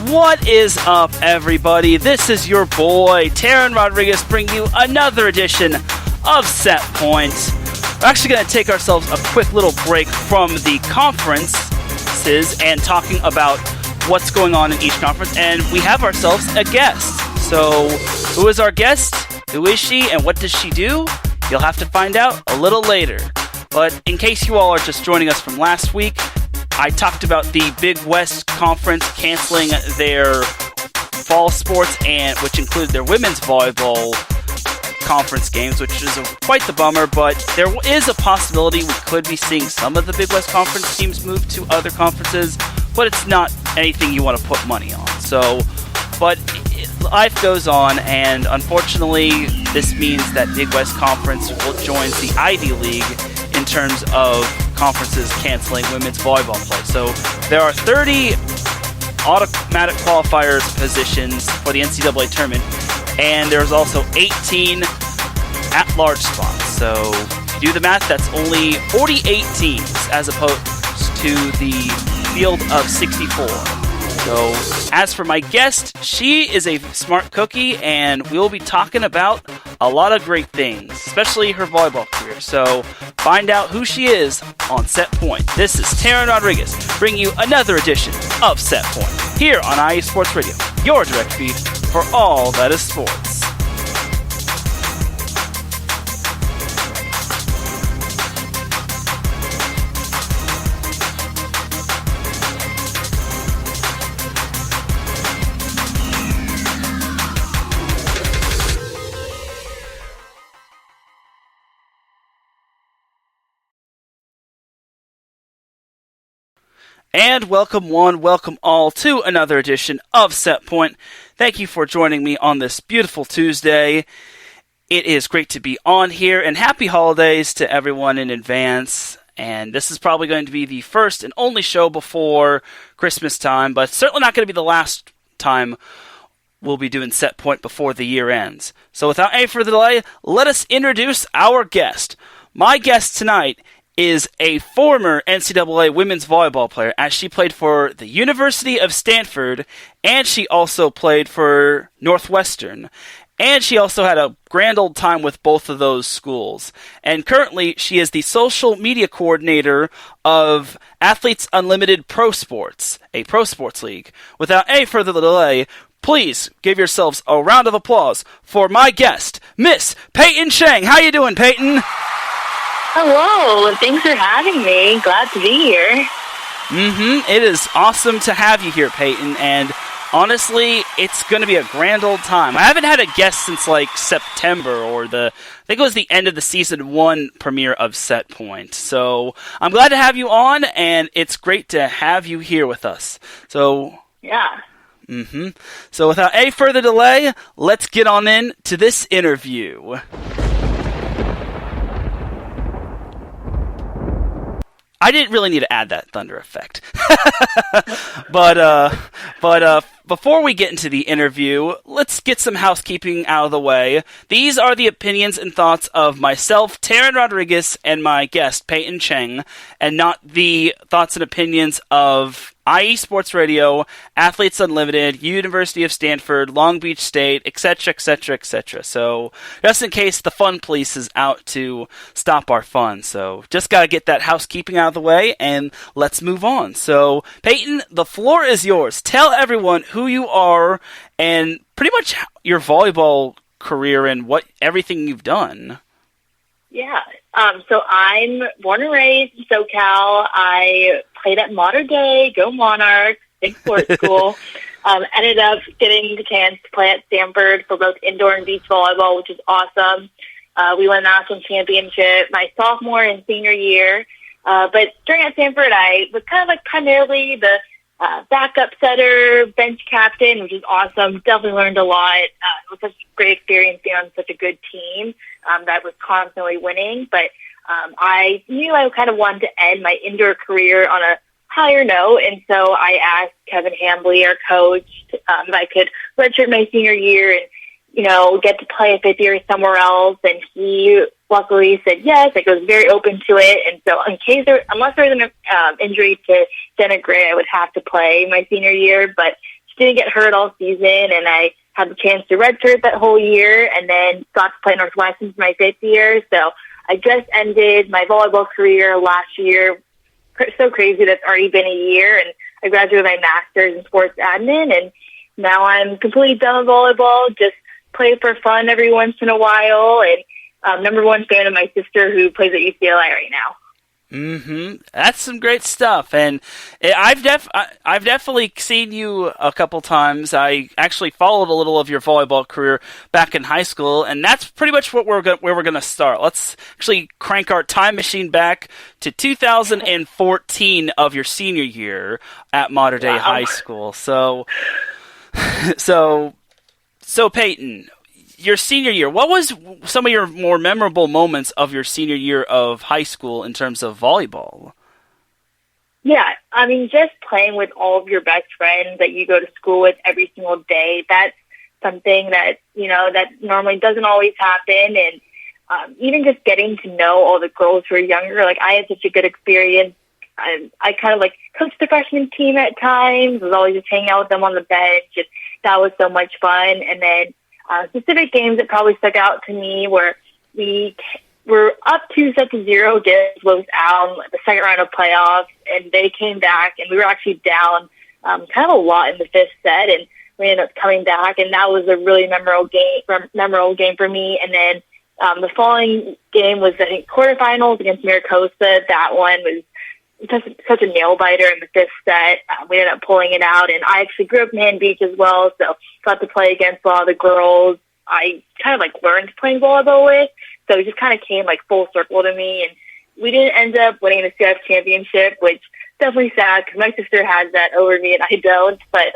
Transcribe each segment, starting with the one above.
What is up, everybody? This is your boy, Teran Rodriguez, bringing you another edition of Set Point. We're actually going to take ourselves a quick little break from the conferences and talking about what's going on in each conference, and we have ourselves a guest. So, who is our guest? Who is she, and what does she do? You'll have to find out a little later. But in case you all are just joining us from last week, I talked about the Big West Conference canceling their fall sports, and which included their women's volleyball conference games, which is quite the bummer, but there is a possibility we could be seeing some of the Big West Conference teams move to other conferences, but it's not anything you want to put money on. But life goes on, and unfortunately, this means that Big West Conference will join the Ivy League in terms of conferences canceling women's volleyball play. So there are 30 automatic qualifiers positions for the NCAA tournament, and there's also 18 at-large spots. So if you do the math, that's only 48 teams as opposed to the field of 64. So as for my guest, she is a smart cookie, and we'll be talking about a lot of great things, especially her volleyball career. So find out who she is on Set Point. This is Teran Rodriguez, bringing you another edition of Set Point here on IE Sports Radio, your direct feed for all that is sports. And welcome one, welcome all to another edition of Set Point. Thank you for joining me on this beautiful Tuesday. It is great to be on here, and happy holidays to everyone in advance. And this is probably going to be the first and only show before Christmas time, but certainly not going to be the last time we'll be doing Set Point before the year ends. So without any further delay, let us introduce our guest. My guest tonight is a former NCAA women's volleyball player, as she played for the University of Stanford, and she also played for Northwestern, and she also had a grand old time with both of those schools. And currently, she is the social media coordinator of Athletes Unlimited Pro Sports, a pro sports league. Without any further delay, please give yourselves a round of applause for my guest, Miss Payton Chang. How you doing, Payton? Hello, thanks for having me. Glad to be here. It is awesome to have you here, Payton, and honestly, it's going to be a grand old time. I haven't had a guest since September, or I think it was the end of the season 1 premiere of Set Point. So I'm glad to have you on, and it's great to have you here with us. So yeah. So without any further delay, let's get on in to this interview. I didn't really need to add that thunder effect. But before we get into the interview, let's get some housekeeping out of the way. These are the opinions and thoughts of myself, Teran Rodriguez, and my guest, Payton Chang, and not the thoughts and opinions of IE Sports Radio, Athletes Unlimited, University of Stanford, Long Beach State, etc., etc., etc. So, just in case the fun police is out to stop our fun. So, just got to get that housekeeping out of the way, and let's move on. So, Payton, the floor is yours. Tell everyone who you are and pretty much your volleyball career and everything you've done. Yeah. So I'm born and raised in SoCal. I played at Mater Dei, Go Monarchs, big sports school. Ended up getting the chance to play at Stanford for both indoor and beach volleyball, which is awesome. We won a national championship my sophomore and senior year. But during at Stanford, I was kind of primarily the backup setter, bench captain, which is awesome. Definitely learned a lot. It was such a great experience being on such a good team that was constantly winning. But I knew I kind of wanted to end my indoor career on a higher note, and so I asked Kevin Hambley, our coach, if I could redshirt my senior year and, get to play a fifth year somewhere else. And he luckily said yes. I was very open to it. And so unless there was an injury to Jenna Gray, I would have to play my senior year. But didn't get hurt all season, and I had the chance to redshirt that whole year, and then got to play Northwestern for my 5th year. So I just ended my volleyball career last year. So crazy that's already been a year, and I graduated my master's in sports admin, and now I'm completely done with volleyball. Just play for fun every once in a while, and number one fan of my sister who plays at UCLA right now. That's some great stuff, and I've definitely seen you a couple times. I actually followed a little of your volleyball career back in high school, and that's pretty much where we're going to start. Let's actually crank our time machine back to 2014 of your senior year at Mater Dei High School. So Payton, your senior year, what was some of your more memorable moments of your senior year of high school in terms of volleyball? Yeah, I mean, just playing with all of your best friends that you go to school with every single day, that's something that, that normally doesn't always happen. And even just getting to know all the girls who are younger, like I had such a good experience. I kind of coached the freshman team at times, was always just hanging out with them on the bench. And that was so much fun. And then specific games that probably stuck out to me were we were up 2-0 against Los Al in the second round of playoffs, and they came back, and we were actually down kind of a lot in the 5th set, and we ended up coming back, and that was a really memorable game for me. And then the following game was, I think, quarterfinals against Maricosa. That one was such a nail-biter in the 5th set. We ended up pulling it out, and I actually grew up in Man Beach as well, so got to play against a lot of the girls I kind of learned playing volleyball with, so it just kind of came full circle to me, and we didn't end up winning the CIF championship, which definitely sad because my sister has that over me and I don't, but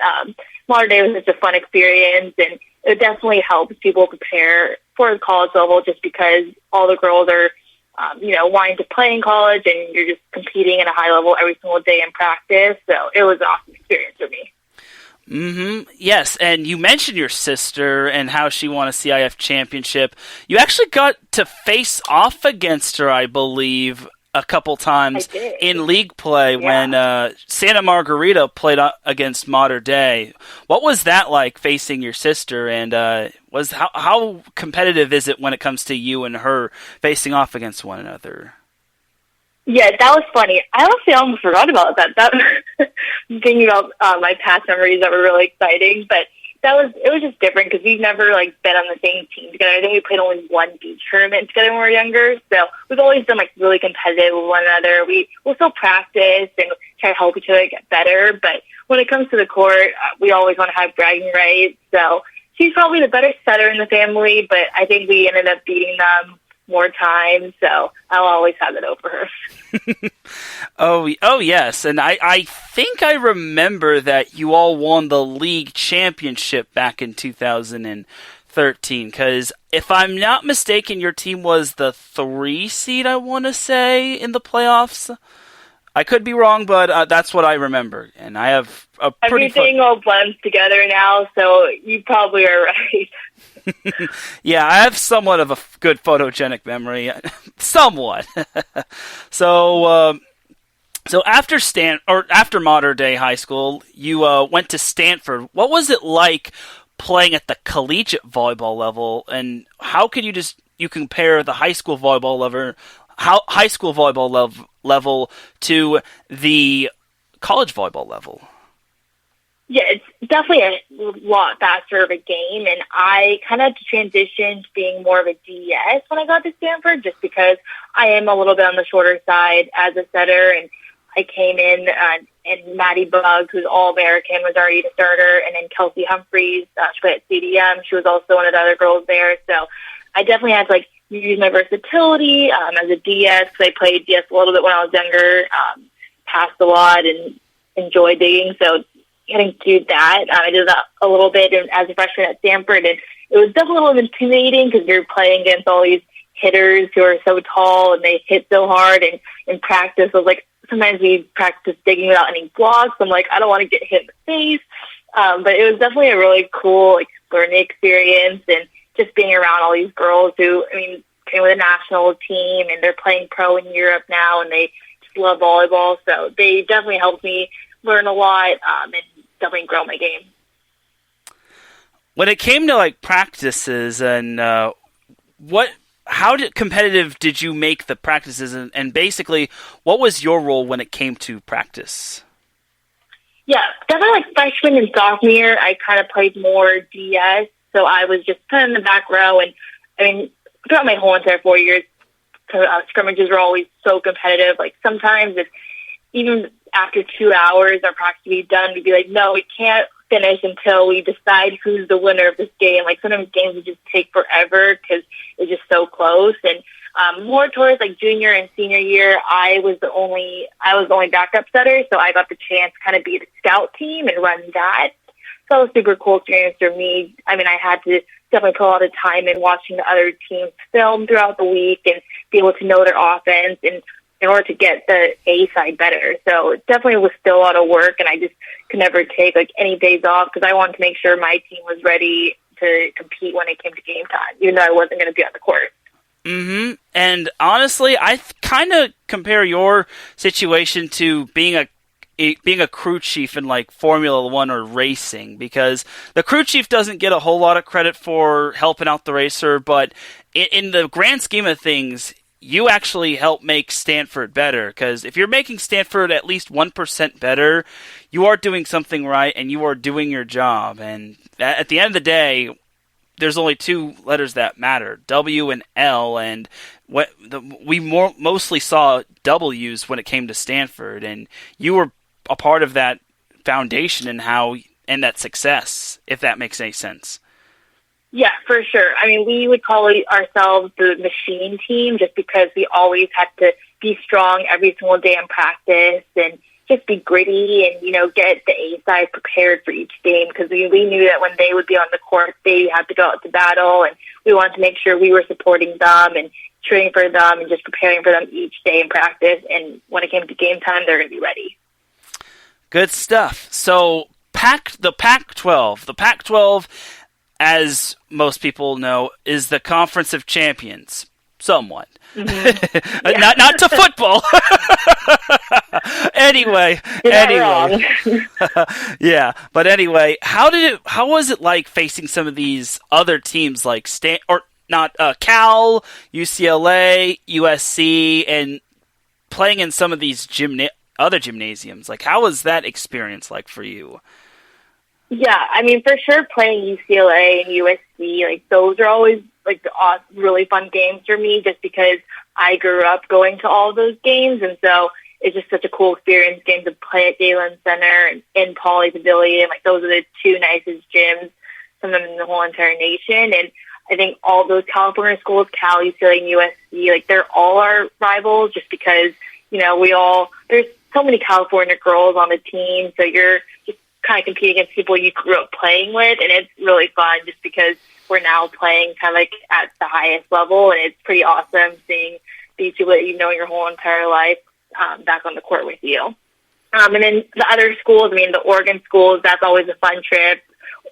Mater Dei was such a fun experience, and it definitely helps people prepare for the college level just because all the girls are wanting to play in college, and you're just competing at a high level every single day in practice. So it was an awesome experience for me. Yes, and you mentioned your sister and how she won a CIF championship. You actually got to face off against her, I believe, a couple times in league play when Santa Margarita played against Mater Dei. What was that like facing your sister, and how competitive is it when it comes to you and her facing off against one another? Yeah, that was funny. I honestly almost forgot about that. Thinking about my past memories that were really exciting, but it was just different because we've never been on the same team together. I think we played only one beach tournament together when we were younger, so we've always been really competitive with one another. We'll still practice and try to help each other get better, but when it comes to the court, we always want to have bragging rights. So she's probably the better setter in the family, but I think we ended up beating them more times, so I'll always have it over her. Oh yes, and I think I remember that you all won the league championship back in 2013, because if I'm not mistaken, your team was the 3 seed, I want to say, in the playoffs. I could be wrong, but that's what I remember, and I have a pretty everything all blends together now, so you probably are right. Yeah, I have somewhat of a good photogenic memory, somewhat. So after Mater Dei High School, you went to Stanford. What was it like playing at the collegiate volleyball level, and how could you compare the high school volleyball level to the college volleyball level? Yeah, it's definitely a lot faster of a game, and I kind of had to transition to being more of a DS when I got to Stanford, just because I am a little bit on the shorter side as a setter, and I came in, and Maddie Bugg, who's All-American, was already a starter, and then Kelsey Humphreys, she played at CDM. She was also one of the other girls there, so I definitely had to use my versatility as a DS, because I played DS a little bit when I was younger, passed a lot, and enjoyed digging, so getting to do that. I did that a little bit as a freshman at Stanford, and it was definitely a little intimidating because you're playing against all these hitters who are so tall and they hit so hard. And in practice, I was sometimes we practice digging without any blocks. I'm I don't want to get hit in the face. But it was definitely a really cool learning experience, and just being around all these girls who, came with a national team, and they're playing pro in Europe now, and they just love volleyball. So they definitely helped me learn a lot and definitely grow my game. when it came to like practices and how competitive did you make the practices, and basically what was your role when it came to practice? Yeah, definitely like freshman and sophomore year, I kind of played more DS, so I was just kind of in the back row. And I mean, throughout my whole entire 4 years, scrimmages were always so competitive. Like sometimes, even after 2 hours, our practice would be done, we'd be like, no, we can't finish until we decide who's the winner of this game. Like sometimes games would just take forever because it's just so close. And more towards like junior and senior year, I was the only backup setter, so I got the chance to kind of be the scout team and run that. So it was a super cool experience for me. I mean, I had to definitely put a lot of time in watching the other teams film throughout the week and be able to know their offense and in order to get the A side better. So it definitely was still a lot of work, and I just could never take like any days off because I wanted to make sure my team was ready to compete when it came to game time, even though I wasn't going to be on the court. Mm-hmm. And honestly, I kind of compare your situation to being a crew chief in like Formula One or racing, because the crew chief doesn't get a whole lot of credit for helping out the racer, but in the grand scheme of things, you actually help make Stanford better, because if you're making Stanford at least 1% better, you are doing something right and you are doing your job. And at the end of the day, there's only two letters that matter, W and L, and we mostly saw W's when it came to Stanford, and you were a part of that foundation and that success, if that makes any sense. Yeah, for sure. I mean, we would call ourselves the machine team just because we always had to be strong every single day in practice and just be gritty and, get the A side prepared for each game, because we knew that when they would be on the court, they had to go out to battle, and we wanted to make sure we were supporting them and cheering for them and just preparing for them each day in practice. And when it came to game time, they're going to be ready. Good stuff. So the Pac-12, as most people know, is the Conference of Champions, somewhat. Mm-hmm. Yeah. not to football. anyway. Yeah, but anyway, how was it like facing some of these other teams like Cal, UCLA, USC, and playing in some of these other gymnasiums? Like, how was that experience like for you? Yeah, I mean, for sure, playing UCLA and USC, like, those are always, like, really fun games for me just because I grew up going to all those games, and so it's just such a cool experience getting to play at Galen Center and in Pauley Pavilion. Like, those are the two nicest gyms, some of them in the whole entire nation, and I think all those California schools, Cal, UCLA, and USC, like, they're all our rivals just because, there's so many California girls on the team, so you're just kind of compete against people you grew up playing with, and it's really fun just because we're now playing kind of like at the highest level, and it's pretty awesome seeing these people that you've known your whole entire life back on the court with you. And then the other schools, I mean, the Oregon schools, that's always a fun trip.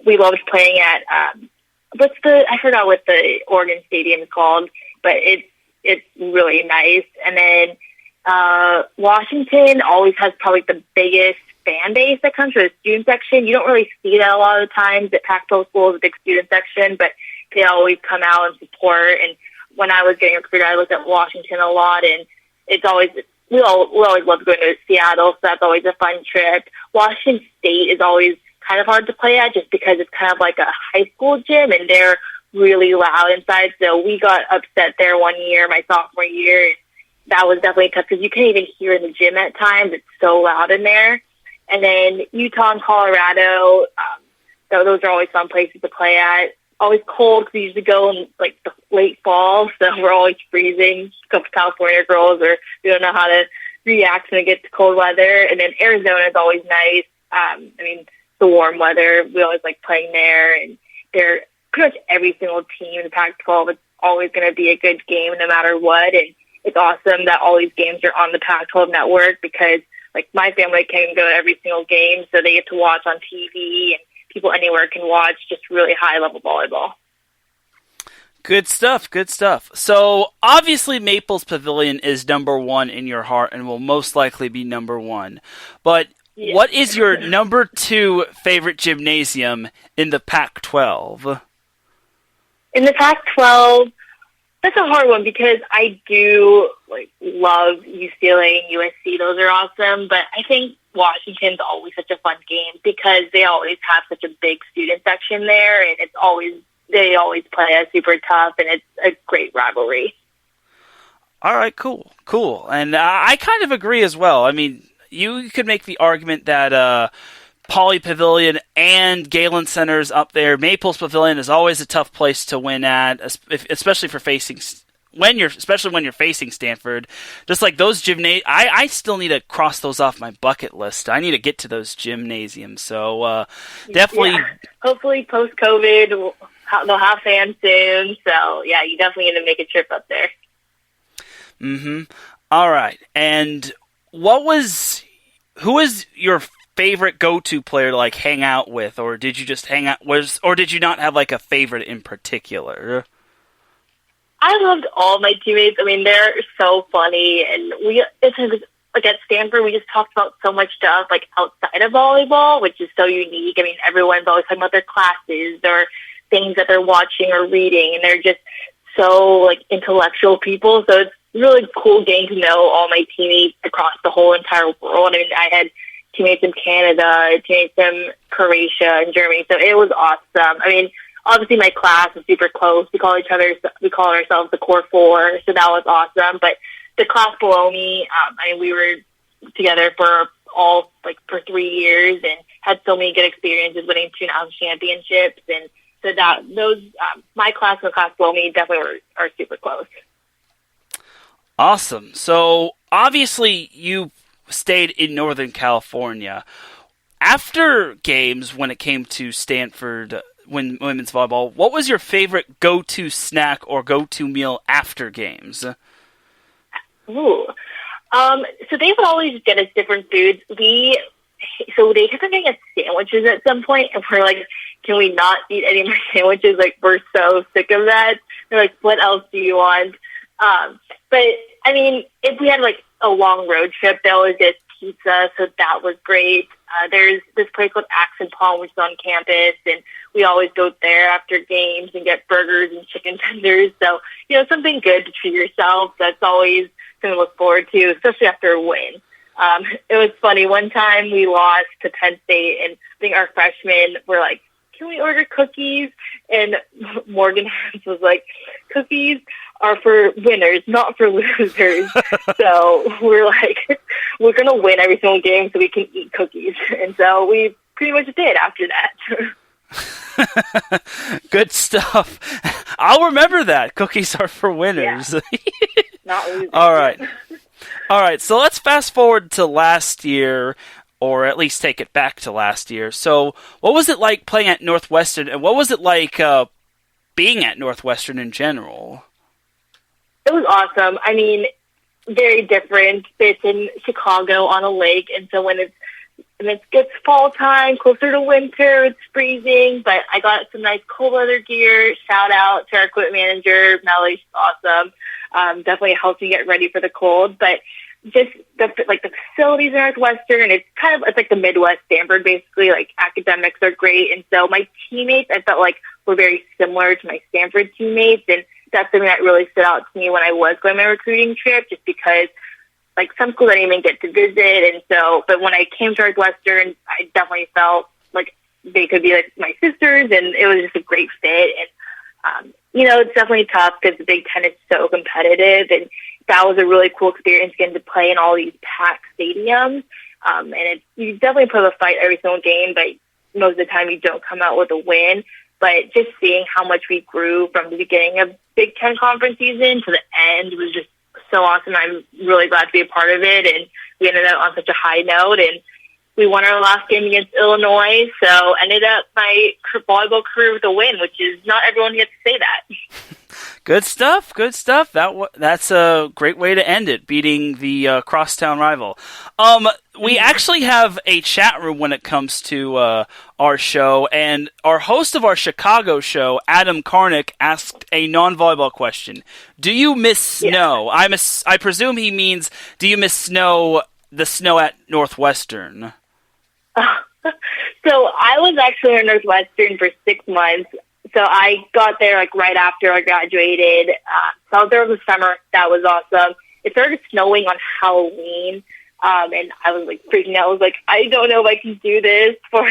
We loved playing at, I forgot what the Oregon Stadium is called, but it's really nice. And then Washington always has probably the biggest fan base that comes from the student section. You don't really see that a lot of the times at Pac-12 schools, a big student section, but they always come out and support. And when I was getting recruited, I looked at Washington a lot, and it's always we always love going to Seattle, so that's always a fun trip. Washington State is always kind of hard to play at just because it's kind of like a high school gym, and they're really loud inside. So we got upset there one year, my sophomore year. That was definitely tough because you can't even hear in the gym at times. It's so loud in there. And then Utah and Colorado, so those are always fun places to play at. Always cold because we usually go in like the late fall, so we're always freezing. A couple California girls, or we don't know how to react when it gets to cold weather. And then Arizona is always nice. The warm weather, we always like playing there. And they're pretty much every single team in the Pac-12. It's always going to be a good game no matter what. And it's awesome that all these games are on the Pac-12 network because like my family can go to every single game, so they get to watch on TV, and people anywhere can watch just really high-level volleyball. Good stuff, good stuff. So obviously Maples Pavilion is number one in your heart and will most likely be number one. But Yeah. What is your number 2 favorite gymnasium in the Pac-12? In the Pac-12, that's a hard one because I do love UCLA and USC. Those are awesome, but I think Washington's always such a fun game because they always have such a big student section there, and they always play us super tough, and it's a great rivalry. All right, cool. And I kind of agree as well. I mean, you could make the argument that Pauley Pavilion and Galen Center's up there. Maples Pavilion is always a tough place to win at, especially when you're facing Stanford. Just like those I still need to cross those off my bucket list. I need to get to those gymnasiums. So definitely. Yeah. Hopefully, post-COVID, they'll have fans soon. So yeah, you definitely need to make a trip up there. Mm-hmm. All right. And who was your favorite go-to player to hang out with, or did you just hang out or did you not have a favorite in particular? I loved all my teammates. I mean, they're so funny, and at Stanford, we just talked about so much stuff outside of volleyball, which is so unique. I mean, everyone's always talking about their classes or things that they're watching or reading, and they're just so intellectual people. So it's really cool getting to know all my teammates across the whole entire world. I mean, I had teammates in Canada, teammates in Croatia and Germany, so it was awesome. I mean, obviously my class is super close. We call ourselves the Core Four, so that was awesome. But the class below me, we were together for 3 years and had so many good experiences winning 2 national championships, and so my class and the class below me definitely are super close. Awesome. So obviously you stayed in Northern California. After games, when it came to Stanford women's volleyball, what was your favorite go-to snack or go-to meal after games? Ooh. So they would always get us different foods. They kept on getting us sandwiches at some point, and we're like, can we not eat any more sandwiches? We're so sick of that. They're like, what else do you want? But I mean, if we had a long road trip, they always get pizza, so that was great. There's this place called Axe and Palm, which is on campus, and we always go there after games and get burgers and chicken tenders. So, something good to treat yourself. That's always something to look forward to, especially after a win. It was funny. One time we lost to Penn State, and I think our freshmen were like, can we order cookies? And Morgan was like, cookies are for winners, not for losers. So we're like, we're going to win every single game so we can eat cookies. And so we pretty much did after that. Good stuff. I'll remember that. Cookies are for winners. Yeah. Not losers. All right. So let's fast forward to last year, or at least take it back to last year. So what was it like playing at Northwestern, and what was it like being at Northwestern in general? It was awesome. I mean, very different. It's in Chicago on a lake, and so when it gets fall time, closer to winter, it's freezing, but I got some nice cold weather gear. Shout out to our equipment manager, Melly. She's awesome. Definitely helps me get ready for the cold, but just the facilities in Northwestern, it's like the Midwest Stanford, basically. Academics are great, and so my teammates, I felt were very similar to my Stanford teammates, and that's something that really stood out to me when I was going on my recruiting trip, just because some schools I didn't even get to visit, and so, but when I came to Northwestern, I definitely felt like they could be my sisters, and it was just a great fit. And it's definitely tough because the Big Ten is so competitive, and that was a really cool experience getting to play in all these packed stadiums. And you definitely put up a fight every single game, but most of the time you don't come out with a win. But just seeing how much we grew from the beginning of Big Ten conference season to the end was just so awesome. I'm really glad to be a part of it, and we ended up on such a high note, and we won our last game against Illinois, so ended up my volleyball career with a win, which is not everyone gets to say that. Good stuff. That's a great way to end it, beating the crosstown rival. We actually have a chat room when it comes to our show, and our host of our Chicago show, Adam Karnick, asked a non-volleyball question. Do you miss snow? I presume he means, do you miss the snow at Northwestern? So I was actually at Northwestern for 6 months. So I got there like right after I graduated. So I was there over the summer. That was awesome. It started snowing on Halloween. And I was like freaking out. I was like, I don't know if I can do this for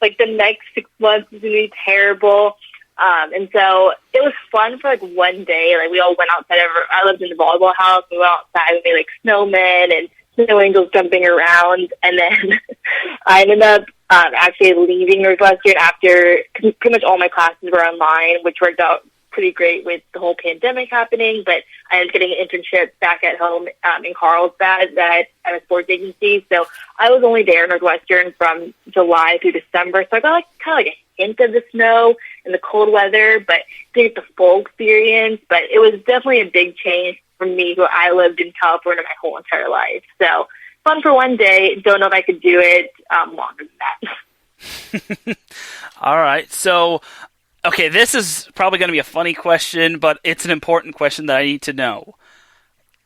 like the next 6 months. It's going to be terrible. And so it was fun for like one day. Like we all went outside. I lived in the volleyball house. We went outside. We made like snowmen and snow angels jumping around. And then I ended up actually leaving Northwestern after pretty much all my classes were online, which worked out pretty great with the whole pandemic happening. But I ended up getting an internship back at home in Carlsbad at a sports agency. So I was only there in Northwestern from July through December. So I got like kind of like a hint of the snow and the cold weather, but didn't get the full experience. But it was definitely a big change for me, who I lived in California my whole entire life. So fun for one day. Don't know if I could do it longer than that. All right. So, okay, this is probably going to be a funny question, but it's an important question that I need to know.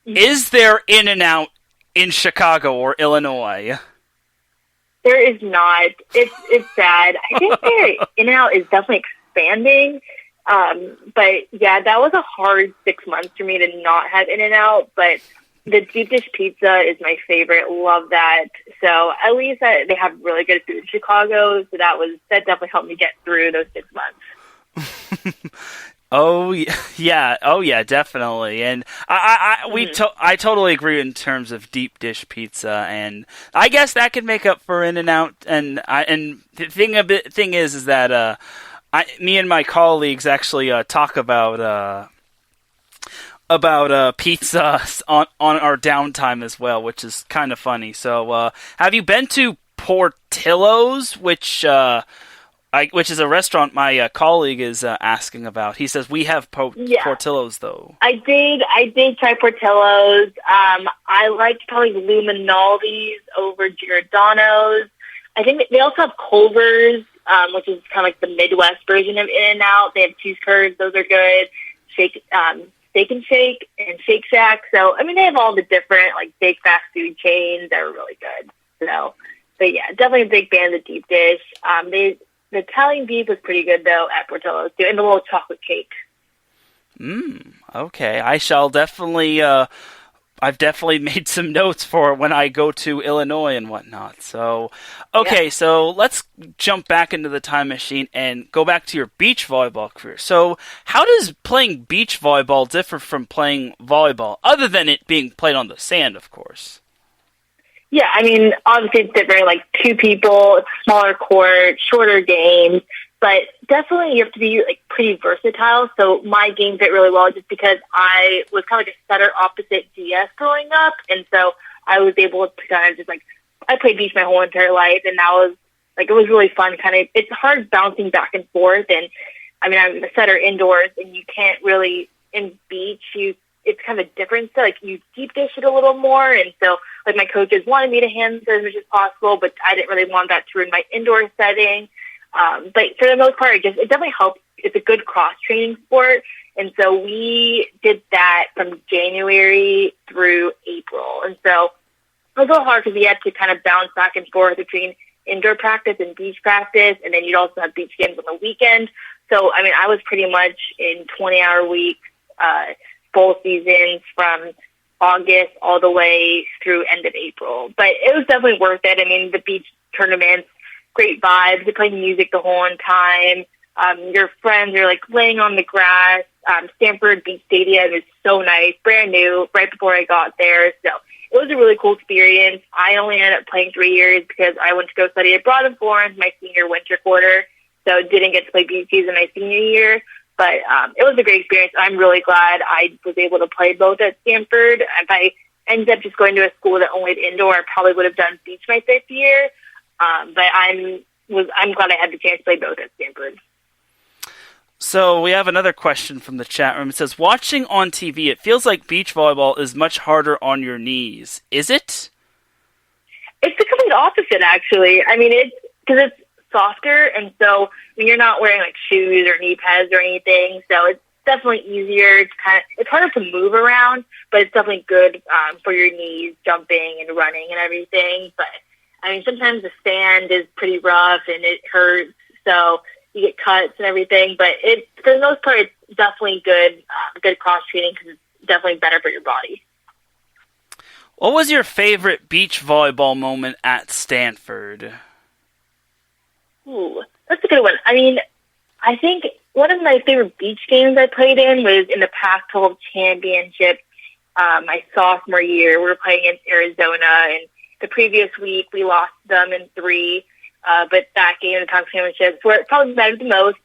Mm-hmm. Is there In-N-Out in Chicago or Illinois? There is not. It's sad. I think their In-N-Out is definitely expanding. But yeah, that was a hard 6 months for me to not have In-N-Out. But the deep dish pizza is my favorite. Love that. So at least they have really good food in Chicago. So that definitely helped me get through those 6 months. Oh yeah, definitely. And I totally agree in terms of deep dish pizza, and I guess that could make up for In-N-Out. And the thing is that me and my colleagues actually talk about pizza on our downtime as well, which is kind of funny. So, have you been to Portillo's, which is a restaurant my colleague is asking about? He says we have Portillo's though. I did try Portillo's. I liked probably Luminaldi's over Giordano's. I think they also have Culver's, which is kind of like the Midwest version of In-N-Out. They have cheese curds; those are good. Steak and Shake and Shake Shack. So I mean, they have all the different like big fast food chains that are really good. So, but yeah, definitely a big fan of the deep dish. The Italian beef was pretty good, though, at Portillo's, too, and the little chocolate cake. Okay. I shall definitely, I've definitely made some notes for when I go to Illinois and whatnot. So, okay, yeah. So let's jump back into the time machine and go back to your beach volleyball career. So, how does playing beach volleyball differ from playing volleyball, other than it being played on the sand, of course? Yeah, I mean, obviously it's different, like two people, it's a smaller court, shorter games, but definitely you have to be like pretty versatile. So my game fit really well just because I was kind of like a setter opposite DS growing up, and so I was able to kind of just like, I played beach my whole entire life, and that was like, it was really fun. Kind of, it's hard bouncing back and forth, and I mean, I'm a setter indoors, and you can't really, in beach, it's kind of a different, so like you deep dish it a little more, and so like my coaches wanted me to hand as much as possible, but I didn't really want that to ruin my indoor setting. But for the most part, it definitely helps. It's a good cross training sport, and so we did that from January through April, and so it was a little hard because we had to kind of bounce back and forth between indoor practice and beach practice, and then you'd also have beach games on the weekend. So I mean, I was pretty much in 20-hour weeks. Full seasons from August all the way through end of April. But it was definitely worth it. I mean, the beach tournaments, great vibes. They play music the whole time. Your friends are like laying on the grass. Stanford Beach Stadium is so nice, brand new, right before I got there. So it was a really cool experience. I only ended up playing 3 years because I went to go study abroad in Florence my senior winter quarter. So didn't get to play beach season my senior year. But it was a great experience. I'm really glad I was able to play both at Stanford. If I ended up just going to a school that only had indoor, I probably would have done beach my 5th year. But I'm glad I had the chance to play both at Stanford. So we have another question from the chat room. It says, watching on TV, it feels like beach volleyball is much harder on your knees. Is it? It's the complete opposite, actually. I mean, it's softer, and so when you're not wearing like shoes or knee pads or anything, so it's definitely easier. It's harder to move around, but it's definitely good for your knees, jumping and running and everything. But I mean, sometimes the sand is pretty rough and it hurts, so you get cuts and everything. But for the most part, it's definitely good cross training because it's definitely better for your body. What was your favorite beach volleyball moment at Stanford? Ooh, that's a good one. I mean, I think one of my favorite beach games I played in was in the Pac-12 championship my sophomore year. We were playing in Arizona, and the previous week we lost them in 3. But that game, the Pac-12 championship, where it probably mattered the most,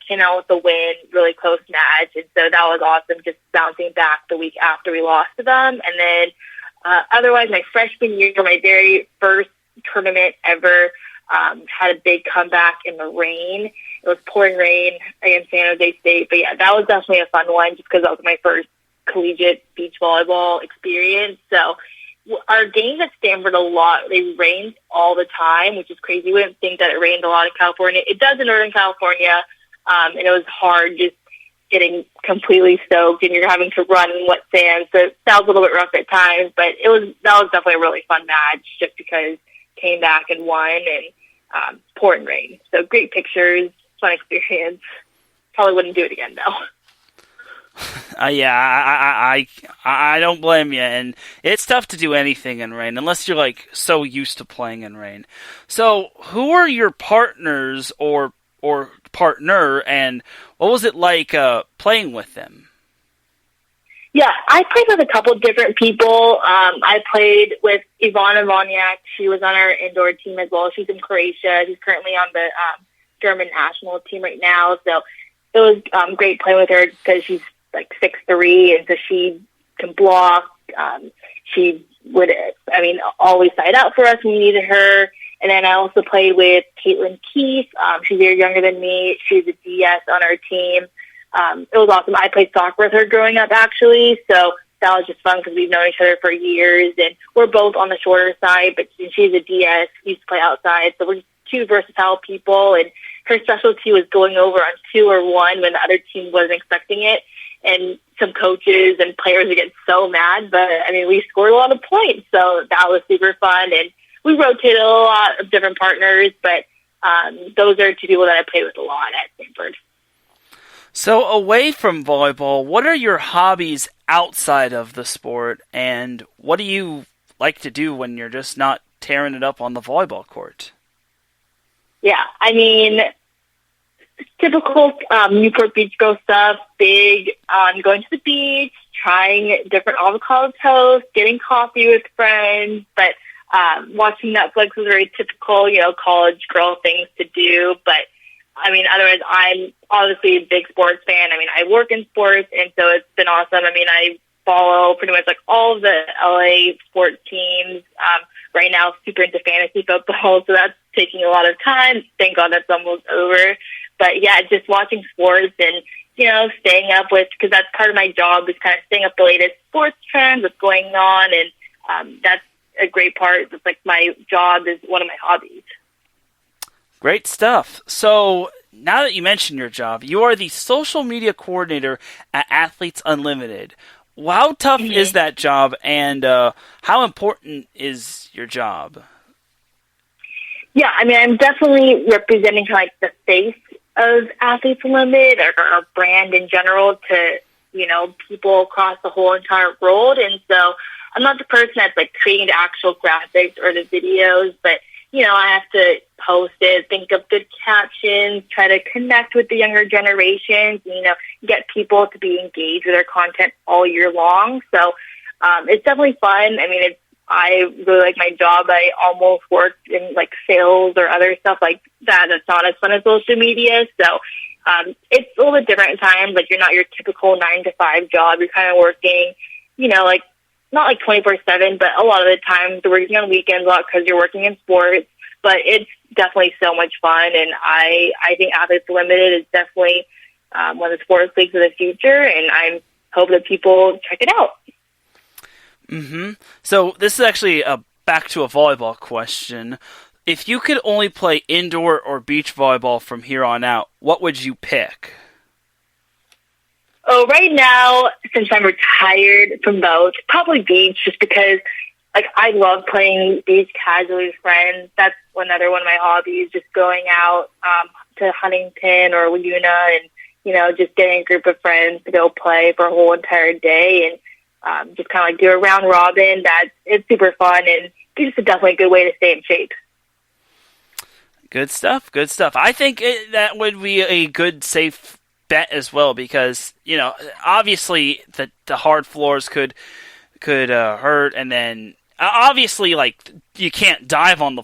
came out with a win, really close match. And so that was awesome, just bouncing back the week after we lost to them. And then otherwise, my freshman year, my very first tournament ever, had a big comeback in the rain. It was pouring rain against San Jose State. But yeah, that was definitely a fun one just because that was my first collegiate beach volleyball experience. So our games at Stanford a lot, they rained all the time, which is crazy. We didn't think that it rained a lot in California. It does in Northern California, and it was hard just getting completely soaked, and you're having to run in wet sand. So that was a little bit rough at times, but that was definitely a really fun match just because came back and won and pouring rain. So great pictures, fun experience. Probably wouldn't do it again, though. Yeah, I don't blame you, and it's tough to do anything in rain unless you're like so used to playing in rain. So, who are your partners or partner, and what was it like playing with them? Yeah, I played with a couple of different people. I played with Ivana Vonyak. She was on our indoor team as well. She's in Croatia. She's currently on the German national team right now. So it was great playing with her because she's like 6'3", and so she can block. She would, always side out for us when we needed her. And then I also played with Caitlin Keith. She's a year younger than me. She's a DS on our team. It was awesome. I played soccer with her growing up, actually, so that was just fun because we've known each other for years, and we're both on the shorter side, but she's a DS. We used to play outside, so we're just two versatile people, and her specialty was going over on 2 or 1 when the other team wasn't expecting it. And some coaches and players would get so mad, but we scored a lot of points, so that was super fun. And we rotated a lot of different partners, but those are 2 people that I played with a lot at Stanford. So away from volleyball, what are your hobbies outside of the sport, and what do you like to do when you're just not tearing it up on the volleyball court? Yeah, typical Newport Beach girl stuff, big on going to the beach, trying different avocado toast, getting coffee with friends, but watching Netflix is very typical, college girl things to do. But, otherwise, I'm obviously a big sports fan. I work in sports, and so it's been awesome. I follow pretty much like all of the LA sports teams. Right now, super into fantasy football, so that's taking a lot of time. Thank God that's almost over. But yeah, just watching sports and, staying up with, because that's part of my job, is kind of staying up the latest sports trends, what's going on. And that's a great part. It's like my job is one of my hobbies. Great stuff. So now that you mentioned your job, you are the social media coordinator at Athletes Unlimited. How tough is that job, and how important is your job? Yeah, I'm definitely representing the face of Athletes Unlimited, or our brand in general, to people across the whole entire world. And so I'm not the person that's creating the actual graphics or the videos, but I have to post it, think of good captions, try to connect with the younger generations, get people to be engaged with their content all year long. So it's definitely fun. I really like my job. I almost worked in sales or other stuff like that. That's not as fun as social media. So it's a little bit different at times. You're not your typical 9-to-5 job. You're kind of working, not 24/7, but a lot of the times you're working on weekends a lot because you're working in sports. But it's definitely so much fun, and I think Athletes Limited is definitely one of the sports leagues of the future, and I hope that people check it out. So this is actually back to a volleyball question. If you could only play indoor or beach volleyball from here on out, what would you pick? Oh, right now, since I'm retired from both, probably beach, just because like, I love playing beach casually with friends. That's another one of my hobbies, just going out to Huntington or Laguna and, just getting a group of friends to go play for a whole entire day and just kind of like do a round robin. It's super fun, and it's just definitely a good way to stay in shape. Good stuff. Good stuff. I think that would be a good, safe bet as well because, obviously the hard floors could hurt, and then obviously, like, you can't dive on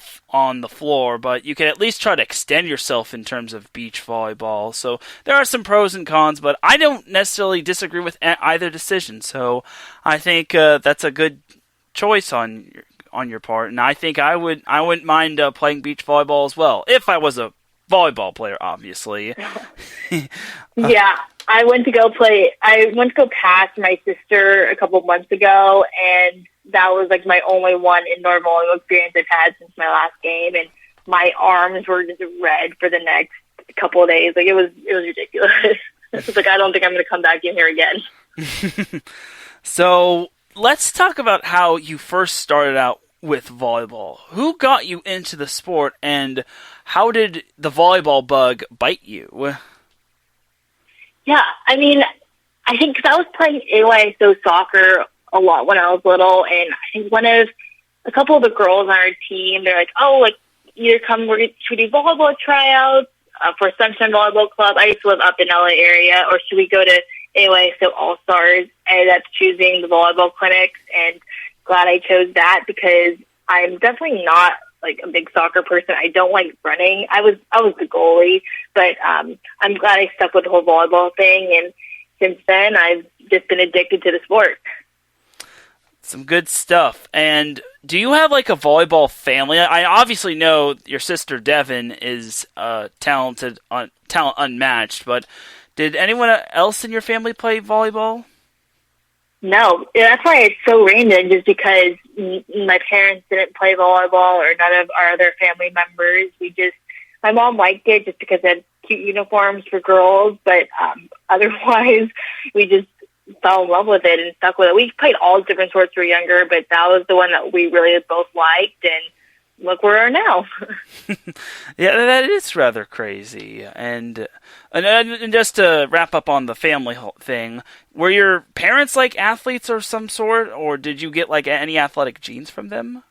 the floor, but you can at least try to extend yourself in terms of beach volleyball. So there are some pros and cons, but I don't necessarily disagree with either decision. So I think that's a good choice on your part, and I think I wouldn't mind playing beach volleyball as well if I was a volleyball player, obviously. Yeah. I went to go past my sister a couple of months ago, and that was like my only one indoor volleyball experience I've had since my last game, and my arms were just red for the next couple of days. Like, it was ridiculous. It's like, I don't think I'm going to come back in here again. So let's talk about how you first started out with volleyball. Who got you into the sport, and how did the volleyball bug bite you? Yeah, I mean, I think because I was playing AYSO soccer a lot when I was little, and I think a couple of the girls on our team, they're like, oh, like, either come, should we do volleyball tryouts for Sunshine Volleyball Club? I used to live up in LA area, or should we go to AYSO All-Stars? I ended up choosing the volleyball clinics, and glad I chose that because I'm definitely not like a big soccer person. I don't like running. I was the goalie, but I'm glad I stuck with the whole volleyball thing, and since then I've just been addicted to the sport. Some good stuff. And do you have like a volleyball family? I obviously know your sister Devin is talent unmatched, but did anyone else in your family play volleyball? No, that's why it's so random, just because my parents didn't play volleyball, or none of our other family members. My mom liked it just because it had cute uniforms for girls, but otherwise we just fell in love with it and stuck with it. We played all different sports when we were younger, but that was the one that we really both liked, and look where we are now. Yeah, that is rather crazy. And just to wrap up on the family thing, were your parents like athletes or some sort, or did you get like any athletic genes from them?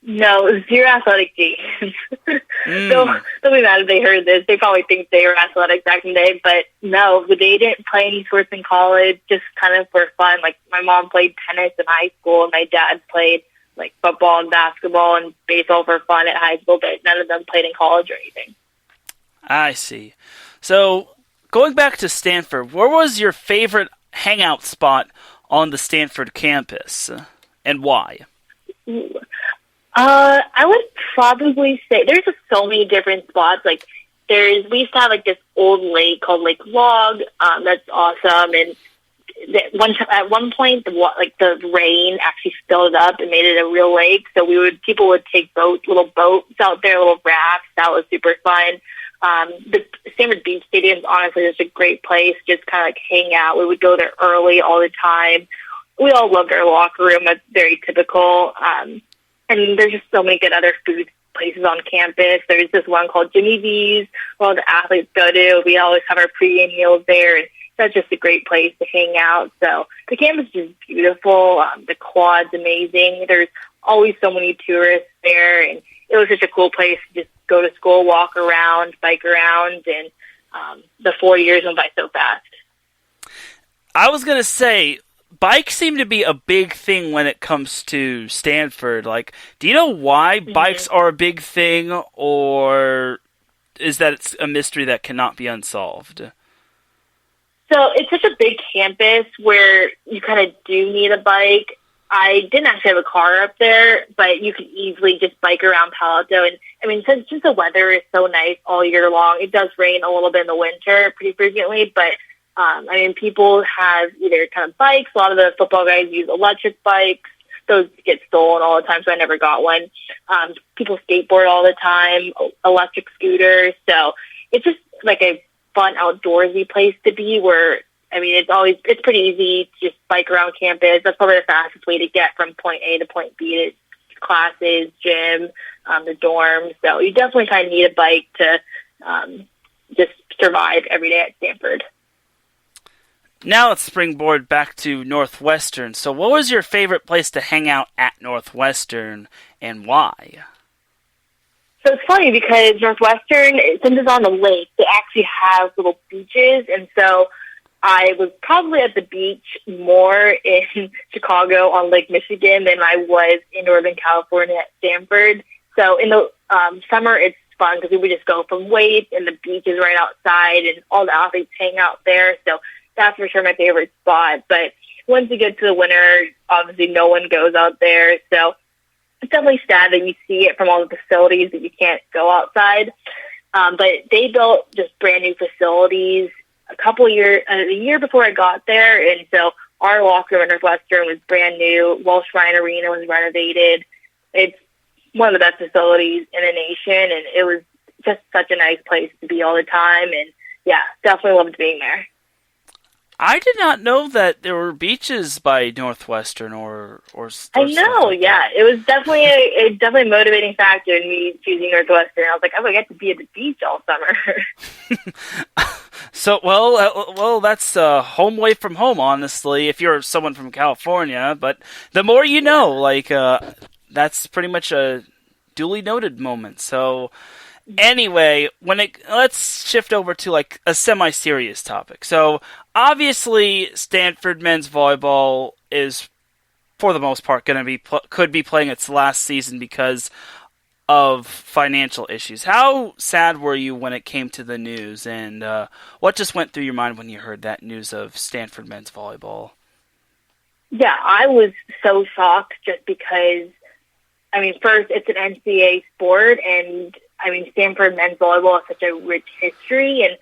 No, zero athletic genes. They'll be mad if they heard this. They probably think they were athletic back in the day, but no, they didn't play any sports in college, just kind of for fun. Like, my mom played tennis in high school, and my dad played like football and basketball and baseball for fun at high school, but none of them played in college or anything. I see. So, going back to Stanford, where was your favorite hangout spot on the Stanford campus, and why? I would probably say there's just so many different spots. Like, we used to have like this old lake called Lake Log. That's awesome. And at one point, the rain actually filled it up and made it a real lake. So people would take little boats out there, little rafts. That was super fun. The Stanford Beach Stadium is honestly just a great place, just kind of like hang out. We would go there early all the time. We all loved our locker room. That's very typical. And there's just so many good other food places on campus. There's this one called Jimmy V's where all the athletes go to. We always have our pregame meals there, and that's just a great place to hang out. So the campus is beautiful. The quad's amazing. There's always so many tourists there, and it was such a cool place to just go to school, walk around, bike around, and the 4 years went by so fast. I was going to say, bikes seem to be a big thing when it comes to Stanford. Like, do you know why bikes are a big thing, or is that it's a mystery that cannot be unsolved? So it's such a big campus where you kind of do need a bike. I didn't actually have a car up there, but you could easily just bike around Palo Alto. And I mean, since the weather is so nice all year long, it does rain a little bit in the winter pretty frequently, but I mean, people have either kind of bikes. A lot of the football guys use electric bikes. Those get stolen all the time, so I never got one. People skateboard all the time, electric scooters. So it's just like a fun outdoorsy place to be where I mean, it's pretty easy to just bike around campus. That's probably the fastest way to get from point A to point B to classes, gym, the dorms. So you definitely kind of need a bike to just survive every day at Stanford. Now let's springboard back to Northwestern. So what was your favorite place to hang out at Northwestern, and why? So it's funny because Northwestern, since it's on the lake, they actually have little beaches. And so I was probably at the beach more in Chicago on Lake Michigan than I was in Northern California at Stanford. So in the summer, it's fun because we would just go from weights, and the beach is right outside, and all the athletes hang out there. So that's for sure my favorite spot. But once you get to the winter, obviously no one goes out there. So it's definitely sad that you see it from all the facilities that you can't go outside. But they built just brand new facilities a year before I got there. And so our locker room at Northwestern was brand new. Welsh Ryan Arena was renovated. It's one of the best facilities in the nation. And it was just such a nice place to be all the time. And yeah, definitely loved being there. I did not know that there were beaches by Northwestern or I know, like yeah. It was definitely a motivating factor in me choosing Northwestern. I was like, I get to be at the beach all summer. So, well, that's home away from home, honestly, if you're someone from California. But the more you know, that's pretty much a duly noted moment. So, anyway, let's shift over to a semi-serious topic. So, obviously, Stanford men's volleyball is, for the most part, could be playing its last season because of financial issues. How sad were you when it came to the news, and what just went through your mind when you heard that news of Stanford men's volleyball? Yeah, I was so shocked just because, first, it's an NCAA sport, and Stanford men's volleyball has such a rich history, and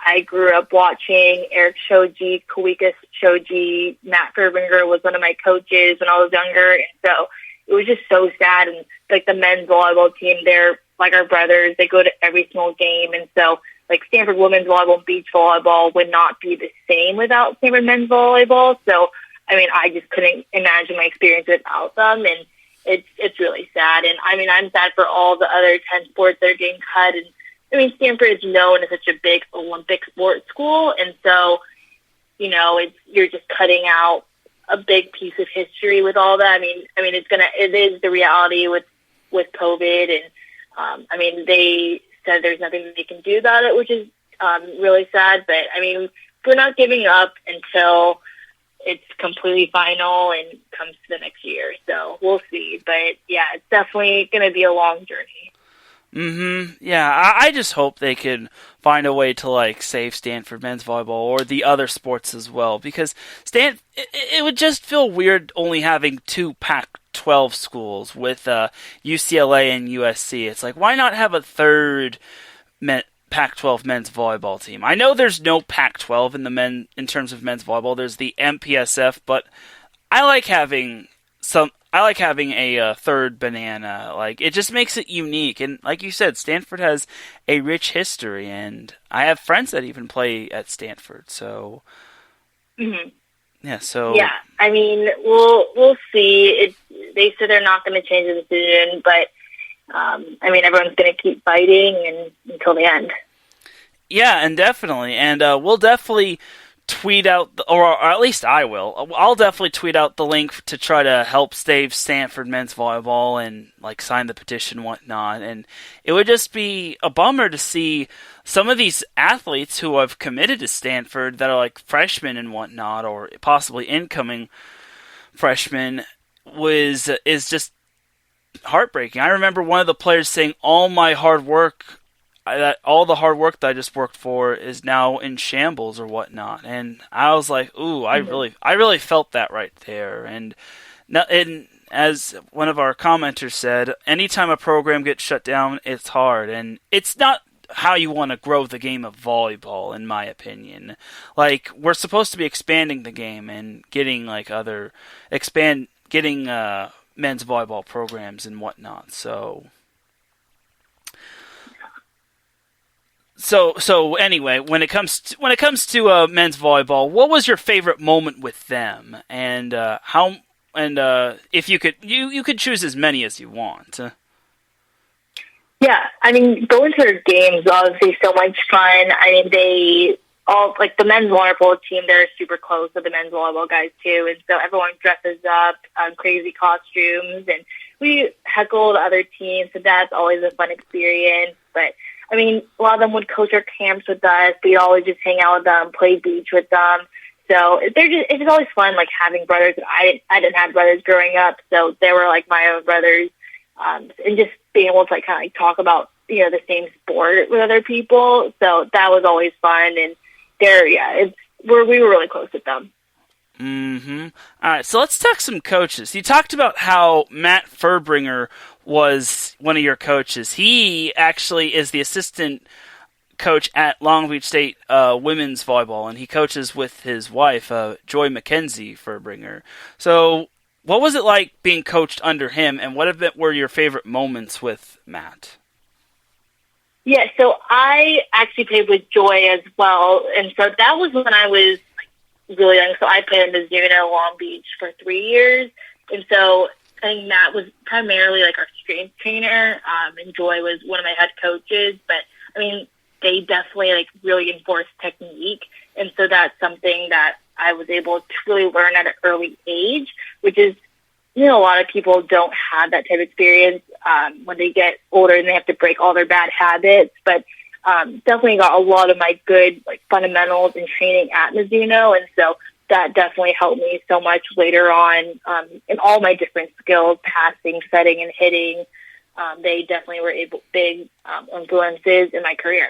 I grew up watching Eric Shoji, Kawika Shoji, Matt Gerbinger was one of my coaches when I was younger, and so it was just so sad. And the men's volleyball team, they're like our brothers. They go to every single game, and so Stanford women's volleyball and beach volleyball would not be the same without Stanford men's volleyball. So I just couldn't imagine my experience without them, and it's really sad. And I'm sad for all the other 10 sports that are getting cut. And Stanford is known as such a big Olympic sports school, and so you're just cutting out a big piece of history with all that. It is the reality with COVID, and they said there's nothing that they can do about it, which is really sad. But we're not giving up until it's completely final and comes to the next year. So we'll see. But yeah, it's definitely going to be a long journey. Yeah, I just hope they can find a way to save Stanford men's volleyball or the other sports as well, because it would just feel weird only having two Pac-12 schools with UCLA and USC. It's why not have a third Pac-12 men's volleyball team? I know there's no Pac-12 in terms of men's volleyball. There's the MPSF, but I like having a third banana. It just makes it unique. And like you said, Stanford has a rich history, and I have friends that even play at Stanford. So, yeah. So yeah, we'll see. They said they're not going to change the decision, but everyone's going to keep fighting until the end. Yeah, and definitely, and we'll definitely tweet out, or at least I will. I'll definitely tweet out the link to try to help save Stanford men's volleyball and sign the petition and whatnot. And it would just be a bummer to see some of these athletes who have committed to Stanford that are freshmen and whatnot, or possibly incoming freshmen, is just heartbreaking. I remember one of the players saying, all the hard work that I just worked for is now in shambles or whatnot, and I was like, ooh, I really felt that right there. And as one of our commenters said, anytime a program gets shut down, it's hard, and it's not how you want to grow the game of volleyball, in my opinion. We're supposed to be expanding the game and getting men's volleyball programs and whatnot. So So anyway, when it comes to men's volleyball, what was your favorite moment with them, and how? And if you could choose as many as you want. Yeah, I mean, going to their games is obviously so much fun. I mean, they all, like the men's volleyball team, they're super close with the men's volleyball guys too, and so everyone dresses up, crazy costumes, and we heckle the other teams, so that's always a fun experience. But I mean, a lot of them would coach our camps with us. We'd always just hang out with them, play beach with them. So it's just always fun, like having brothers. I didn't have brothers growing up, so they were like my own brothers, and just being able to like kind of like talk about the same sport with other people. So that was always fun, and we were really close with them. Mm-hmm. All right, so let's talk some coaches. You talked about how Matt Furbringer was one of your coaches. He actually is the assistant coach at Long Beach State women's volleyball, and he coaches with his wife, Joy McKenzie Furbringer. So what was it like being coached under him, and what were your favorite moments with Matt? Yeah, so I actually played with Joy as well, and so that was when I was really young. So I played in Mizuno, Long Beach for 3 years, and so I think Matt was primarily like our strength trainer, and Joy was one of my head coaches. But I mean, they definitely like really enforce technique, and so that's something that I was able to really learn at an early age, which is, a lot of people don't have that type of experience when they get older and they have to break all their bad habits. But definitely got a lot of my good like fundamentals and training at Mizuno, and so that definitely helped me so much later on in all my different skills, passing, setting, and hitting. They definitely were big influences in my career.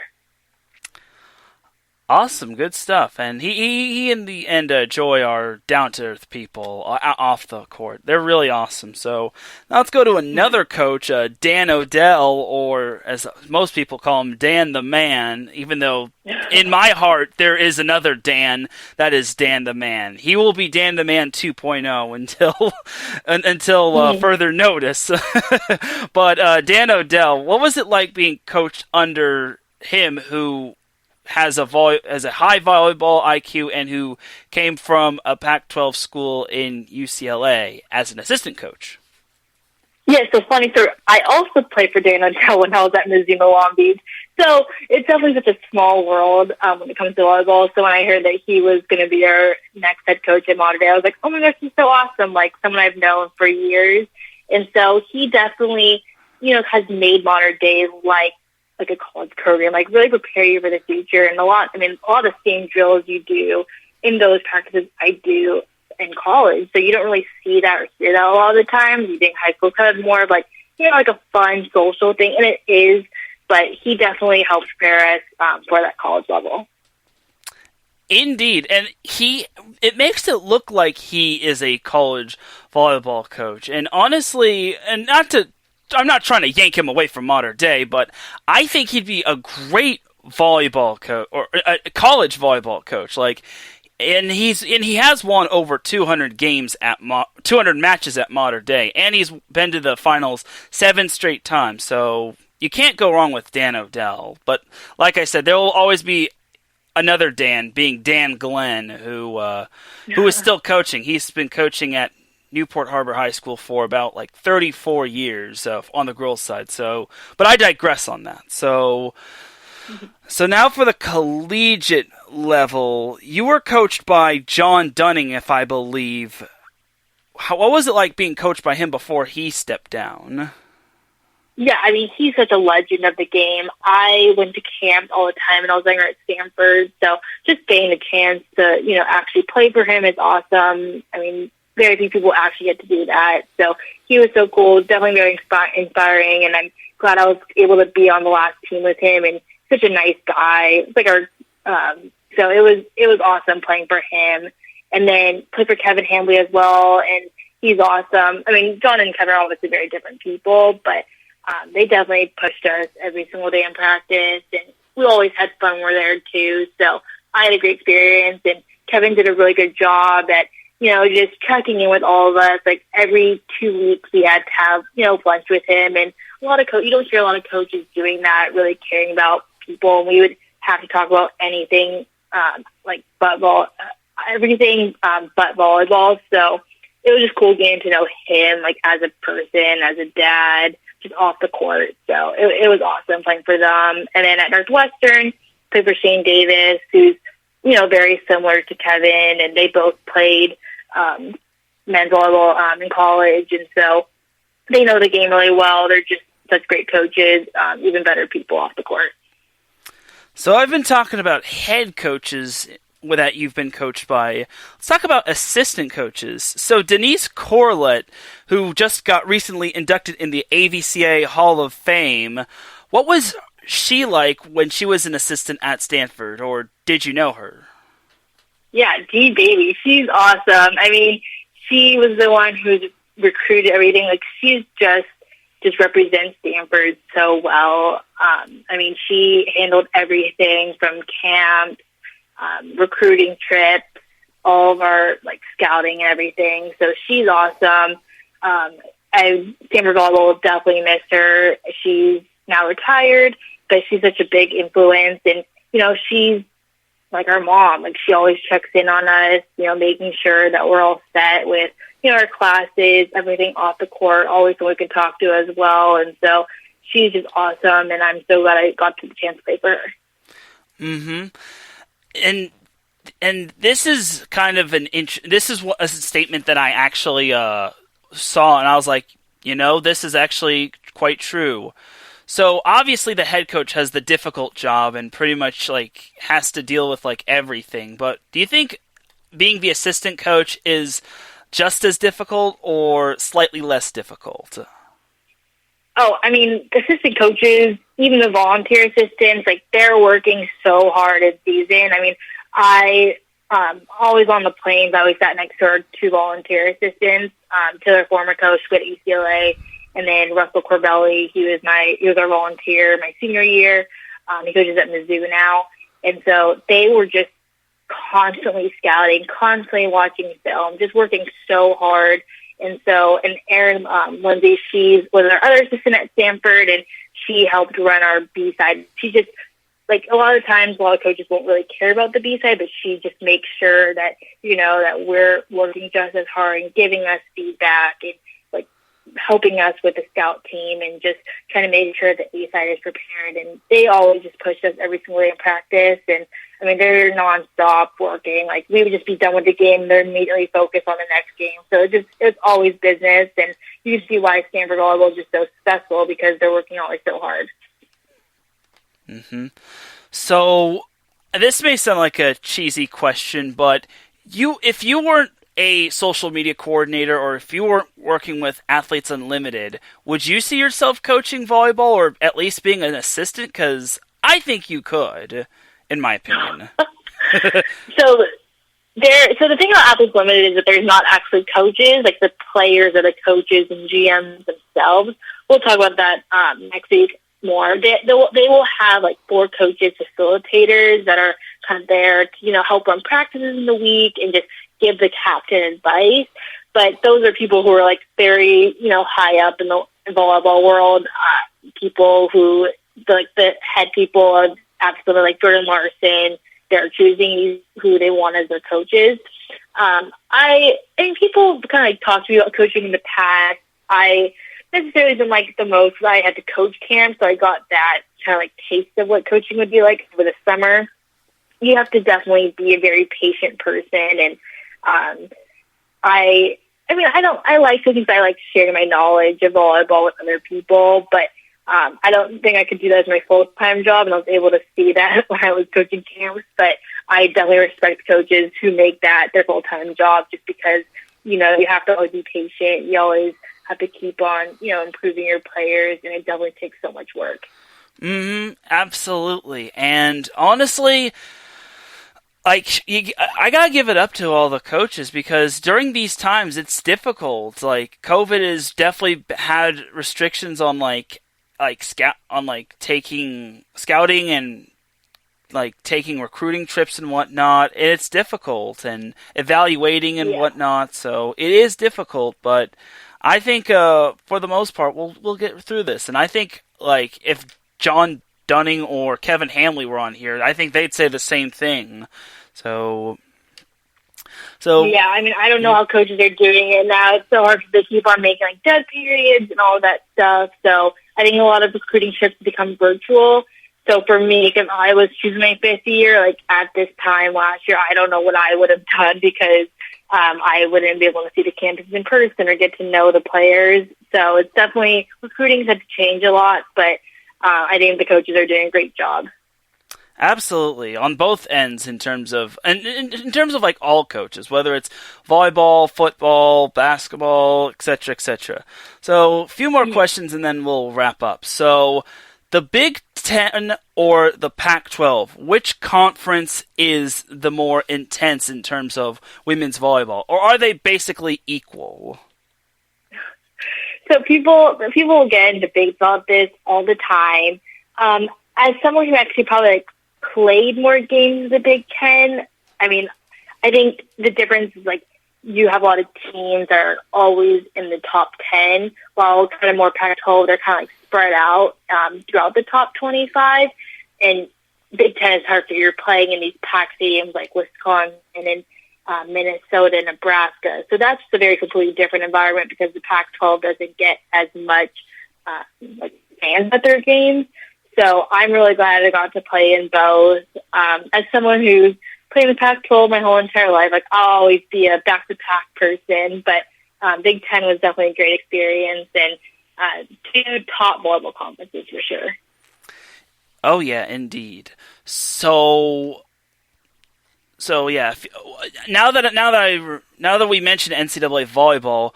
Awesome, good stuff. And he and Joy are down-to-earth people off the court. They're really awesome. So now let's go to another coach, Dan Odell, or as most people call him, Dan the Man, even though in my heart there is another Dan that is Dan the Man. He will be Dan the Man 2.0 until further notice. But Dan Odell, what was it like being coached under him, who has a high volleyball IQ and who came from a Pac-12 school in UCLA as an assistant coach? Yeah, so funny story. I also played for Dan Odell when I was at Mizuno Long Beach. So it's definitely such a small world when it comes to volleyball. So when I heard that he was going to be our next head coach at Mater Dei, I was like, oh my gosh, he's so awesome, like someone I've known for years. And so he definitely, has made Mater Dei like a college program, like really prepare you for the future. And a lot of the same drills you do in those practices I do in college. So you don't really see that or hear that a lot of the time. You think high school is kind of more of like, like a fun social thing, and it is, but he definitely helps prepare us for that college level. Indeed, and it makes it look like he is a college volleyball coach. And honestly, I'm not trying to yank him away from Mater Dei, but I think he'd be a great volleyball coach or a college volleyball coach. And he has won over 200 games 200 matches at Mater Dei, and he's been to the finals 7 straight times. So you can't go wrong with Dan Odell. But like I said, there will always be another Dan, being Dan Glenn, who is still coaching. He's been coaching at Newport Harbor High School for about 34 years on the girls' side. So, but I digress on that. So now for the collegiate level, you were coached by John Dunning, if I believe. What was it like being coached by him before he stepped down? Yeah, he's such a legend of the game. I went to camp all the time, and I was younger at Stanford, so just getting the chance to, actually play for him is awesome. Very few people actually get to do that. So he was so cool, definitely very inspiring, and I'm glad I was able to be on the last team with him, and such a nice guy. It's like so it was awesome playing for him. And then played for Kevin Hambley as well, and he's awesome. John and Kevin are obviously very different people, but they definitely pushed us every single day in practice, and we always had fun when we were there too. So I had a great experience, and Kevin did a really good job at just checking in with all of us. Like every 2 weeks we had to have, lunch with him. And you don't hear a lot of coaches doing that, really caring about people, and we would have to talk about anything like everything but volleyball. So it was just cool getting to know him, like, as a person, as a dad, just off the court. So it was awesome playing for them. And then at Northwestern, played for Shane Davis, who's, very similar to Kevin, and they both played men's volleyball in college. And so they know the game really well. They're just such great coaches, even better people off the court. So I've been talking about head coaches that you've been coached by. Let's talk about assistant coaches. So Denise Corlett, who just got recently inducted in the AVCA Hall of Fame, what was she like when she was an assistant at Stanford, or did you know her? Yeah, G baby, she's awesome. I mean, she was the one who recruited everything. Like, she's just represents Stanford so well. I mean, she handled everything from camp, recruiting trips, all of our scouting and everything. So she's awesome. Stanford Volleyball will definitely miss her. She's now retired, but she's such a big influence, and she's like our mom. Like, she always checks in on us, making sure that we're all set with our classes, everything off the court, always someone we can talk to as well. And so she's just awesome, and I'm so glad I got the chance to play for her. Mm-hmm. And this is kind of this is a statement that I actually saw, and I was like, this is actually quite true. So obviously the head coach has the difficult job and pretty much has to deal with everything. But do you think being the assistant coach is just as difficult or slightly less difficult? Oh, I mean, assistant coaches, even the volunteer assistants, they're working so hard this season. I mean, I always on the planes, I always sat next to our two volunteer assistants, to their former coach with UCLA, and then Russell Corbelli. He was our volunteer my senior year. He coaches at Mizzou now. And so they were just constantly scouting, constantly watching film, just working so hard. And Erin Lindsay, she was our other assistant at Stanford, and she helped run our B-side. She just, a lot of times, a lot of coaches won't really care about the B-side, but she just makes sure that, that we're working just as hard and giving us feedback and, helping us with the scout team and just trying to make sure that A-side is prepared. And they always just push us every single day in practice. And, I mean, they're nonstop working. We would just be done with the game, and they're immediately focused on the next game. So it's always business. And you see why Stanford Volleyball is just so successful, because they're working always so hard. Mm-hmm. So this may sound like a cheesy question, but if you weren't a social media coordinator, or if you weren't working with Athletes Unlimited, would you see yourself coaching volleyball, or at least being an assistant? Because I think you could, in my opinion. So the thing about Athletes Unlimited is that there's not actually coaches. The players are the coaches and GMs themselves. We'll talk about that next week more. They will have 4 coaches, facilitators that are kind of there to help run practices in the week and just give the captain advice. But those are people who are very high up in the volleyball world. People who the head people are absolutely Jordan Larson. They're choosing who they want as their coaches. I think people kind of talk to me about coaching in the past. I necessarily didn't the most. I had to coach camp, so I got that kind of taste of what coaching would be like over the summer. You have to definitely be a very patient person, and I like to think I like sharing my knowledge of volleyball with other people, but I don't think I could do that as my full-time job, and I was able to see that when I was coaching camps. But I definitely respect coaches who make that their full-time job, just because, you have to always be patient. You always have to keep on, improving your players, and it definitely takes so much work. Mm-hmm, absolutely. And honestly, I gotta give it up to all the coaches, because during these times it's difficult. COVID has definitely had restrictions on taking scouting and taking recruiting trips and whatnot. And it's difficult, and evaluating and whatnot. So it is difficult, but I think for the most part we'll get through this. And I think if John Dunning or Kevin Hamley were on here, I think they'd say the same thing. So yeah, I mean, I don't know how coaches are doing it now. It's so hard because they keep on making like dead periods and all that stuff. So I think a lot of recruiting trips become virtual. So for me, if I was choosing my fifth year, like at this time last year, I don't know what I would have done because I wouldn't be able to see the campus in person or get to know the players. So it's definitely, recruiting's had to change a lot, but I think the coaches are doing a great job. Absolutely, on both ends in terms of like all coaches, whether it's volleyball, football, basketball, etc., etc. So a few more questions and then we'll wrap up. So the Big Ten or the Pac-12, which conference is the more intense in terms of women's volleyball, or are they basically equal? So people get in debates about this all the time. As someone who actually probably played more games in the Big Ten, I mean, I think the difference is you have a lot of teams that are always in the top 10, while kind of more Pac-12, they're kind of spread out throughout the top 25. And Big Ten is hard for you're playing in these Pac stadiums like Wisconsin and Minnesota, Nebraska. So that's a very completely different environment because the Pac-12 doesn't get as much fans at their games. So I'm really glad I got to play in both. As someone who's played in the Pac-12 my whole entire life, I'll always be a back-to-Pac person, but Big Ten was definitely a great experience and two top volleyball conferences for sure. Oh yeah, indeed. So yeah. Now that we mentioned NCAA volleyball,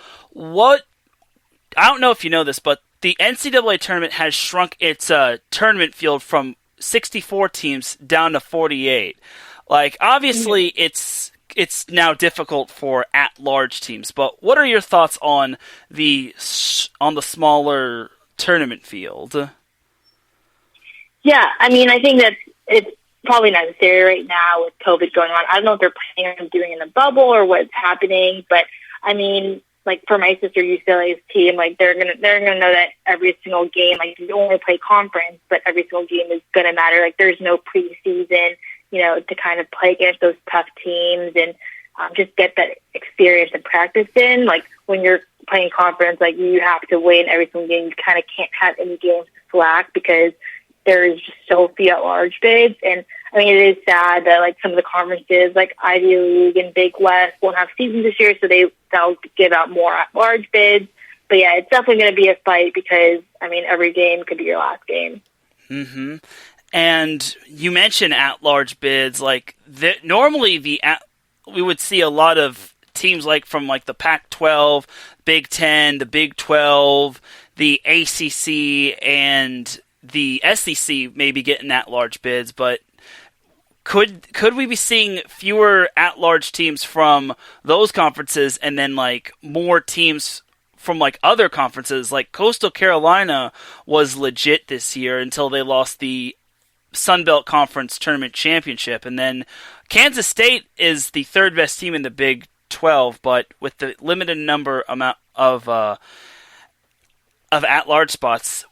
I don't know if you know this, but the NCAA tournament has shrunk its tournament field from 64 teams down to 48. Obviously, it's now difficult for at-large teams. But what are your thoughts on the smaller tournament field? Yeah, I mean, I think that it's probably necessary right now with COVID going on. I don't know if they're planning on doing it in a bubble or what's happening, but I mean, for my sister UCLA's team, they're gonna know that every single game, you only play conference, but every single game is gonna matter. There's no preseason, to kind of play against those tough teams and just get that experience and practice in. When you're playing conference, you have to win every single game. You kind of can't have any games to slack because there's just so few at-large bids. And I mean, it is sad that some of the conferences, Ivy League and Big West, won't have seasons this year, so they'll give out more at-large bids. But yeah, it's definitely going to be a fight because I mean, every game could be your last game. Mm-hmm. And you mentioned at-large bids. Normally we would see a lot of teams from the Pac-12, Big Ten, the Big 12, the ACC, and the SEC maybe getting at-large bids, but could we be seeing fewer at-large teams from those conferences and then more teams from other conferences? Coastal Carolina was legit this year until they lost the Sun Belt Conference Tournament Championship, and then Kansas State is the third best team in the Big 12, but with the limited amount of at-large spots,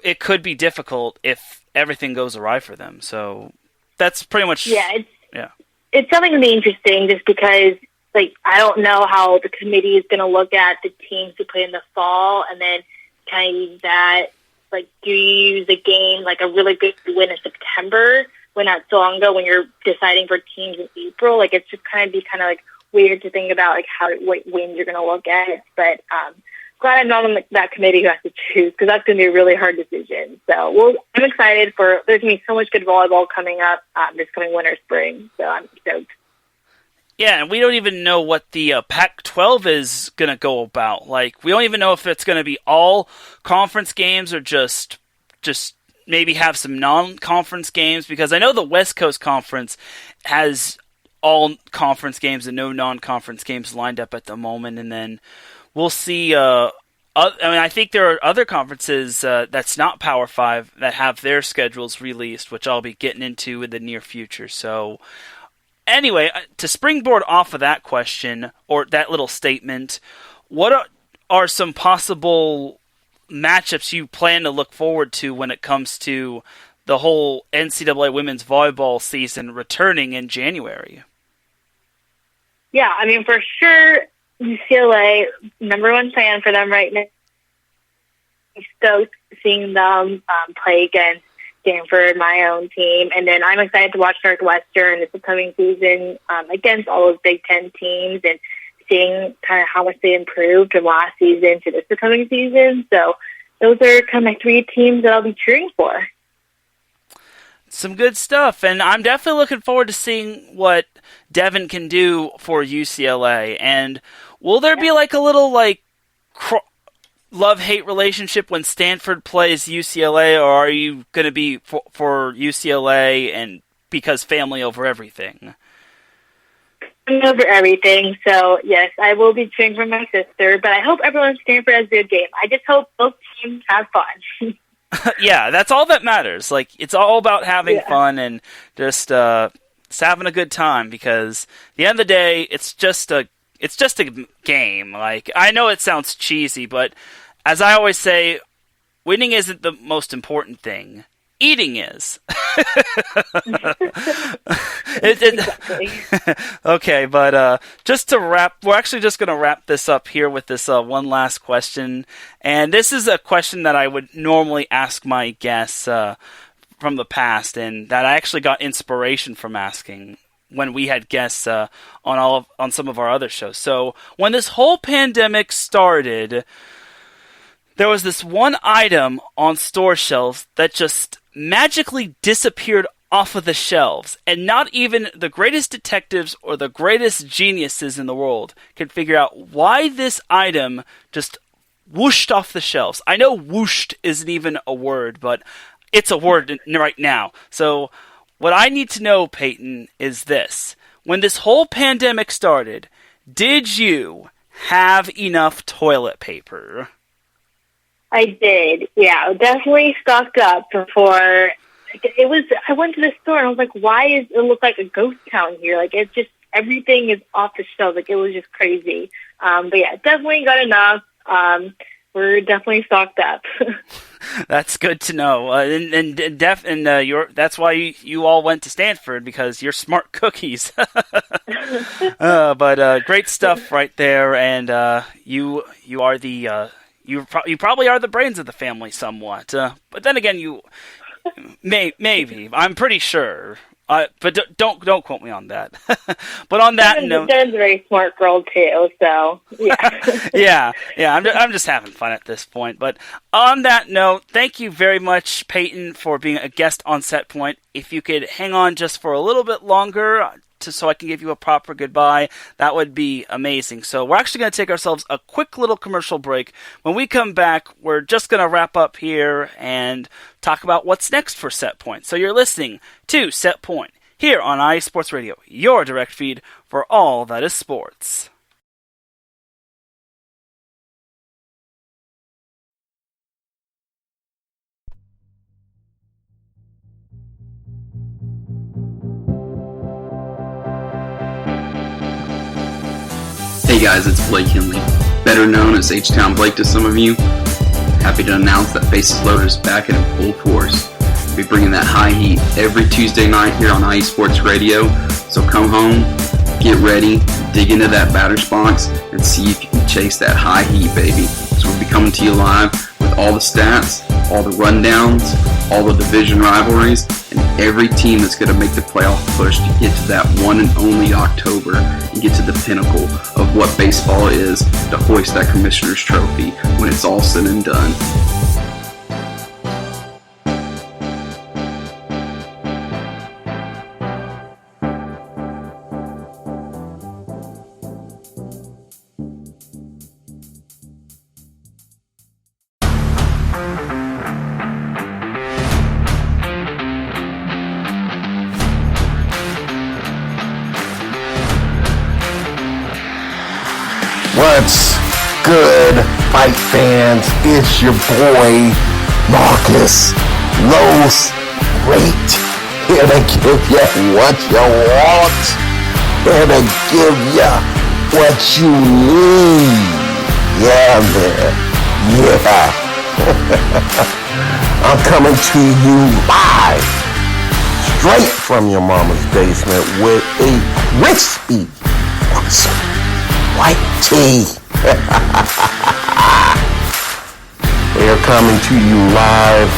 it could be difficult if everything goes awry for them. So that's pretty much It's something to be interesting just because I don't know how the committee is going to look at the teams who play in the fall and then kind of use that. Do you use a game a really good win in September when not so long ago when you're deciding for teams in April? It's just kind of weird to think about what wins you're going to look at. But glad I'm not on that committee who has to choose because that's going to be a really hard decision. So I'm excited there's going to be so much good volleyball coming up this coming winter, spring. So I'm stoked. Yeah, and we don't even know what the Pac-12 is going to go about. We don't even know if it's going to be all conference games or just maybe have some non-conference games, because I know the West Coast Conference has all conference games and no non-conference games lined up at the moment, and then we'll see. I think there are other conferences that's not Power 5 that have their schedules released, which I'll be getting into in the near future. So anyway, to springboard off of that question, or that little statement, what are some possible matchups you plan to look forward to when it comes to the whole NCAA women's volleyball season returning in January. Yeah, I mean, for sure, UCLA, number one fan for them right now. Stoked seeing them play against Stanford, my own team. And then I'm excited to watch Northwestern this upcoming season against all those Big Ten teams and seeing kind of how much they improved from last season to this upcoming season. So those are kind of my three teams that I'll be cheering for. Some good stuff, and I'm definitely looking forward to seeing what Devin can do for UCLA. And will there be like a little love-hate relationship when Stanford plays UCLA, or are you going to be for UCLA and because family over everything? Over everything, so yes, I will be cheering for my sister, but I hope everyone at Stanford has a good game. I just hope both teams have fun. Yeah, that's all that matters. Like, it's all about having fun and just having a good time, because at the end of the day, it's just a game. Like, I know it sounds cheesy, but as I always say, winning isn't the most important thing. Eating is. Exactly. Okay, but just to wrap, we're actually just going to wrap this up here with this one last question. And this is a question that I would normally ask my guests from the past, and that I actually got inspiration from asking when we had guests on some of our other shows. So when this whole pandemic started, there was this one item on store shelves that just magically disappeared off of the shelves, and not even the greatest detectives or the greatest geniuses in the world can figure out why this item just whooshed off the shelves. I know whooshed isn't even a word, but it's a word right now. So what I need to know, Payton, is this. When this whole pandemic started, did you have enough toilet paper? I did, yeah. Definitely stocked up before. I went to the store and I was like, why does it look like a ghost town here? Like, it's just, everything is off the shelves. Like, it was just crazy. But yeah, definitely got enough. We're definitely stocked up. That's good to know. That's why you all went to Stanford, because you're smart cookies. But great stuff right there, and you are the you probably are the brains of the family somewhat. But then again, you maybe I'm pretty sure. But don't quote me on that. But on that note, Darren's a very smart girl too. So yeah. I'm just having fun at this point. But on that note, thank you very much, Payton, for being a guest on Set Point. If you could hang on just for a little bit longer, so I can give you a proper goodbye, that would be amazing. So we're actually going to take ourselves a quick little commercial break. When we come back, we're just going to wrap up here and talk about what's next for Set Point. So you're listening to Set Point here on IE Sports Radio, your direct feed for all that is sports. Hey guys, it's Blake Henley, better known as H-Town Blake to some of you. Happy to announce that Bases Loaded is back in full force. We'll be bringing that high heat every Tuesday night here on IE Sports Radio. So come home, get ready, dig into that batter's box, and see if you can chase that high heat, baby. So we'll be coming to you live with all the stats, all the rundowns, all the division rivalries, and every team that's going to make the playoff push to get to that one and only October and get to the pinnacle of what baseball is, to hoist that Commissioner's Trophy when it's all said and done. What's good, fight fans? It's your boy, Marcus Los Great, here to give you what you want, here to give you what you need. Yeah, man. Yeah. I'm coming to you live, straight from your mama's basement with a crispy, awesome white tea. We are coming to you live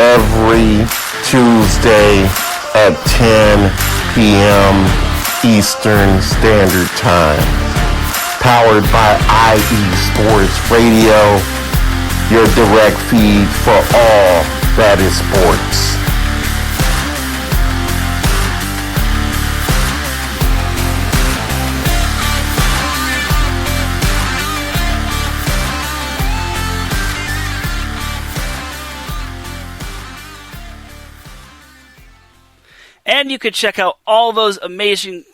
every Tuesday at 10 p.m. Eastern Standard Time. Powered by IE Sports Radio, your direct feed for all that is sports. And you can check out all those amazing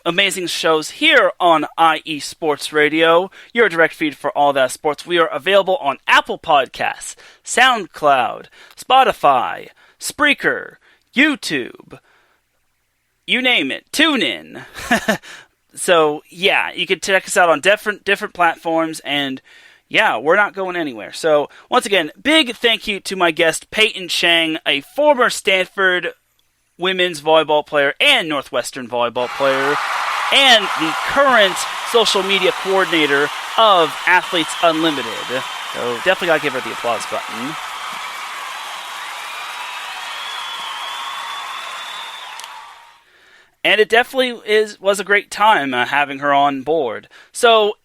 shows here on IE Sports Radio, your direct feed for all that sports. We are available on Apple Podcasts, SoundCloud, Spotify, Spreaker, YouTube, you name it, TuneIn. So, yeah, you can check us out on different platforms, and yeah, we're not going anywhere. So, once again, big thank you to my guest, Payton Chang, a former Stanford women's volleyball player and Northwestern volleyball player, and the current social media coordinator of Athletes Unlimited. So definitely gotta give her the applause button. And it definitely was a great time having her on board. So,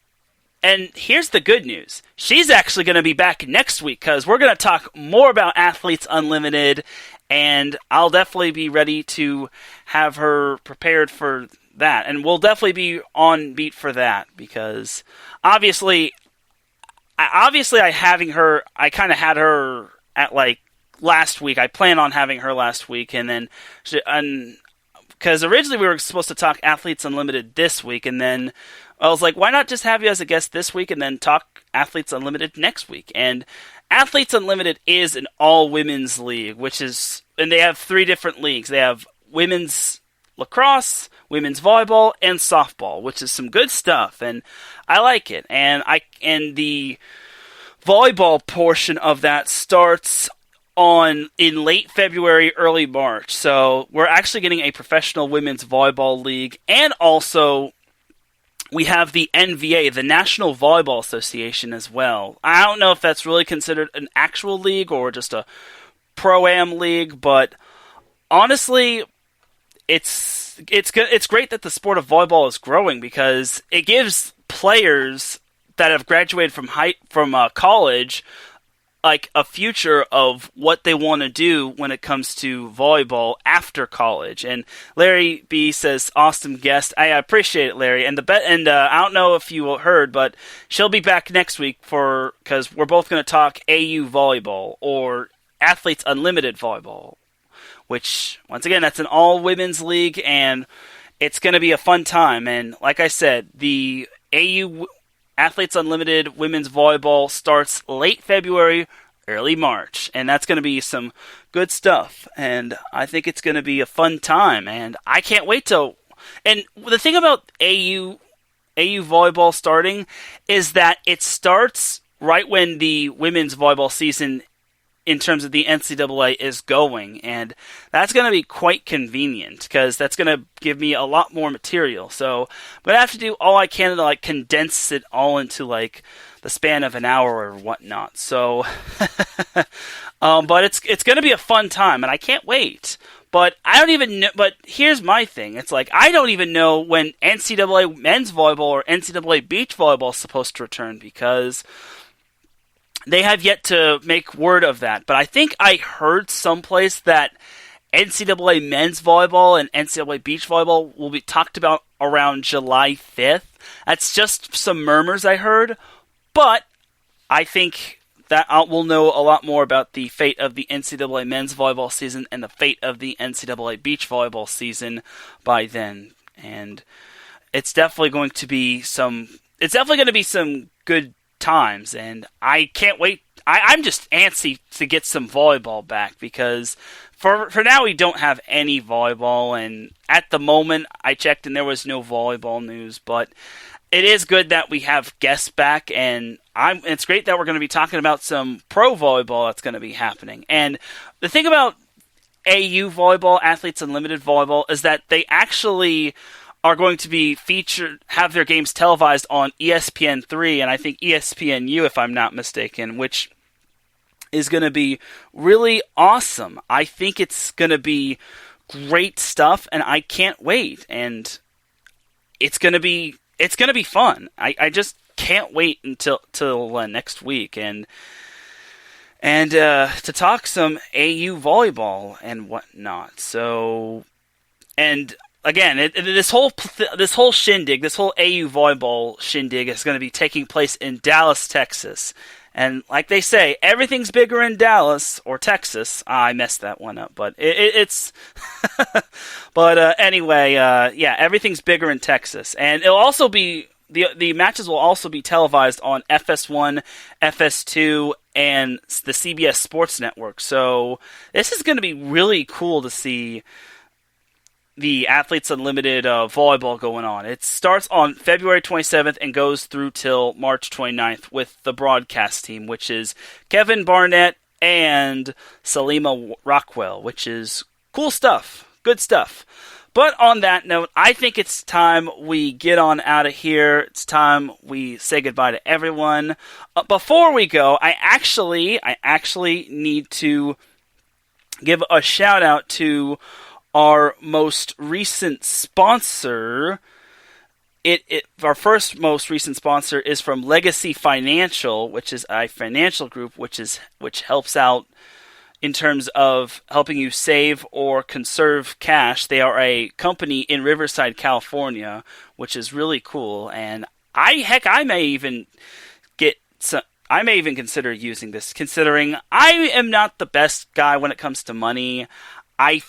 and here's the good news. She's actually going to be back next week because we're going to talk more about Athletes Unlimited, and I'll definitely be ready to have her prepared for that. And we'll definitely be on beat for that because obviously I kind of had her at like last week. I plan on having her last week, and then because originally we were supposed to talk Athletes Unlimited this week, and then I was like, why not just have you as a guest this week and then talk Athletes Unlimited next week? And Athletes Unlimited is an all-women's league, and they have 3 different leagues. They have women's lacrosse, women's volleyball, and softball, which is some good stuff, and I like it. And the volleyball portion of that starts in late February, early March. So we're actually getting a professional women's volleyball league, and also we have the NVA, the National Volleyball Association, as well. I don't know if that's really considered an actual league or just a pro-am league, but honestly, it's great that the sport of volleyball is growing because it gives players that have graduated from college like a future of what they want to do when it comes to volleyball after college. And Larry B says, awesome guest. I appreciate it, Larry. And I don't know if you heard, but she'll be back next week because we're both going to talk AU volleyball or Athletes Unlimited volleyball, which once again, that's an all women's league, and it's going to be a fun time. And like I said, the AU Athletes Unlimited women's volleyball starts late February, early March, and that's going to be some good stuff, and I think it's going to be a fun time, and I can't wait till... And the thing about AU volleyball starting is that it starts right when the women's volleyball season in terms of the NCAA is going, and that's going to be quite convenient because that's going to give me a lot more material. So I'm going to have to do all I can to like condense it all into like the span of an hour or whatnot. So, but it's going to be a fun time, and I can't wait. But I don't even know. But here's my thing: it's like I don't even know when NCAA men's volleyball or NCAA beach volleyball is supposed to return because they have yet to make word of that. But I think I heard someplace that NCAA men's volleyball and NCAA beach volleyball will be talked about around July 5th. That's just some murmurs I heard. But I think that we'll know a lot more about the fate of the NCAA men's volleyball season and the fate of the NCAA beach volleyball season by then. And it's definitely going to be some good times, and I can't wait. I'm just antsy to get some volleyball back because for now we don't have any volleyball, and at the moment I checked and there was no volleyball news, but it is good that we have guests back, and it's great that we're going to be talking about some pro volleyball that's going to be happening. And the thing about AU volleyball, Athletes Unlimited volleyball, is that they actually are going to be have their games televised on ESPN3 and I think ESPNU, if I'm not mistaken, which is going to be really awesome. I think it's going to be great stuff, and I can't wait. And it's going to be fun. I just can't wait until next week and to talk some AU volleyball and whatnot. So, and again, this whole shindig, this whole AU volleyball shindig is going to be taking place in Dallas, Texas. And like they say, everything's bigger in Dallas or Texas. I messed that one up, but it's. But anyway, yeah, everything's bigger in Texas, and it'll also be the matches will also be televised on FS1, FS2, and the CBS Sports Network. So this is going to be really cool to see the Athletes Unlimited volleyball going on. It starts on February 27th and goes through till March 29th with the broadcast team, which is Kevin Barnett and Salima Rockwell, which is cool stuff. Good stuff. But on that note, I think it's time we get on out of here. It's time we say goodbye to everyone. Before we go, I actually need to give a shout out to our most recent sponsor. Our first most recent sponsor is from Legacy Financial, which is a financial group which helps out in terms of helping you save or conserve cash. They are a company in Riverside, California, which is really cool. And I may even consider using this, considering I am not the best guy when it comes to money. I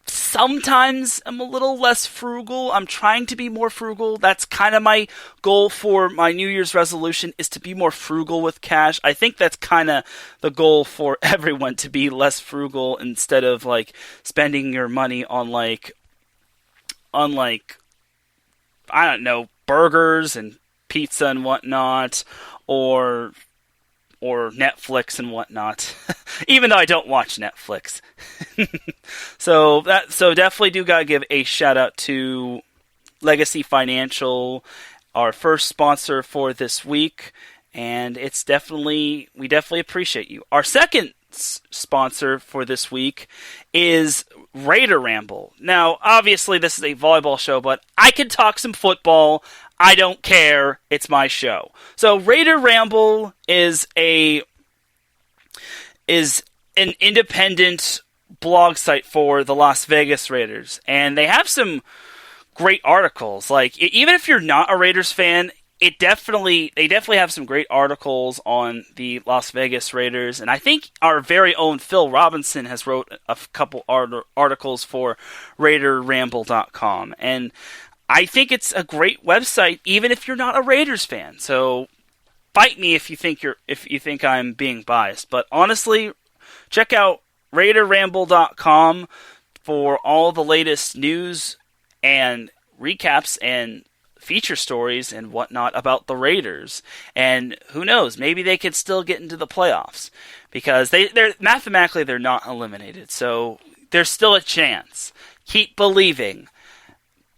sometimes I'm a little less frugal. I'm trying to be more frugal. That's kind of my goal for my New Year's resolution, is to be more frugal with cash. I think that's kind of the goal for everyone, to be less frugal instead of like spending your money on like I don't know, burgers and pizza and whatnot, or Netflix and whatnot. Even though I don't watch Netflix. So definitely do gotta give a shout out to Legacy Financial, our first sponsor for this week, and we definitely appreciate you. Our second sponsor for this week is Raider Ramble. Now, obviously this is a volleyball show, but I can talk some football. I don't care. It's my show. So Raider Ramble is an independent blog site for the Las Vegas Raiders, and they have some great articles. Like, even if you're not a Raiders fan, they definitely have some great articles on the Las Vegas Raiders. And I think our very own Phil Robinson has wrote a couple articles for RaiderRamble.com, and I think it's a great website, even if you're not a Raiders fan. So fight me if you think I'm being biased. But honestly, check out RaiderRamble.com for all the latest news and recaps and feature stories and whatnot about the Raiders. And who knows, maybe they could still get into the playoffs, because they're mathematically they're not eliminated. So there's still a chance. Keep believing.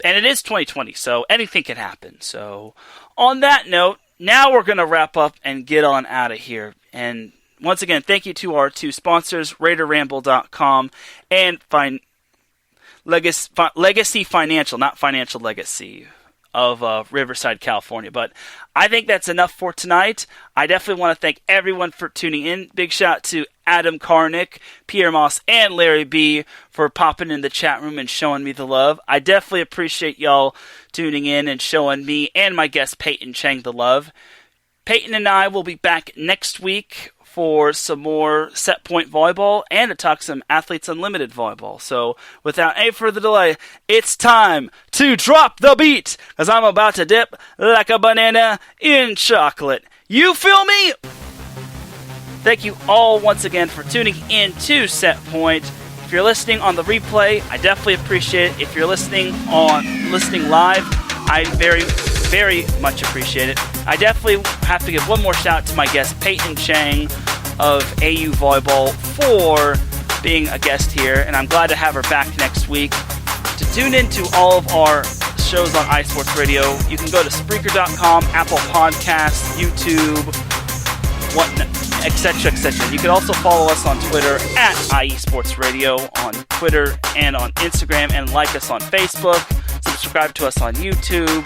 And it is 2020, so anything can happen. So on that note, now we're going to wrap up and get on out of here. And once again, thank you to our two sponsors, RaiderRamble.com and Legacy Financial, not Financial Legacy, of Riverside, California. But I think that's enough for tonight. I definitely want to thank everyone for tuning in. Big shout out to Adam Karnick, Pierre Moss, and Larry B for popping in the chat room and showing me the love. I definitely appreciate y'all tuning in and showing me and my guest Payton Chang the love. Payton and I will be back next week for some more set point volleyball and to talk some Athletes Unlimited volleyball. So without any further delay, it's time to drop the beat, because I'm about to dip like a banana in chocolate. You feel me? Thank you all once again for tuning in to Set Point. If you're listening on the replay, I definitely appreciate it. If you're listening live, I very very much appreciate it. I definitely have to give one more shout out to my guest, Payton Chang of AU Volleyball, for being a guest here, and I'm glad to have her back next week. To tune into all of our shows on iSports Radio, you can go to Spreaker.com, Apple Podcasts, YouTube, etc., etc. You can also follow us on Twitter at iSports Radio on Twitter and on Instagram, and like us on Facebook. Subscribe to us on YouTube,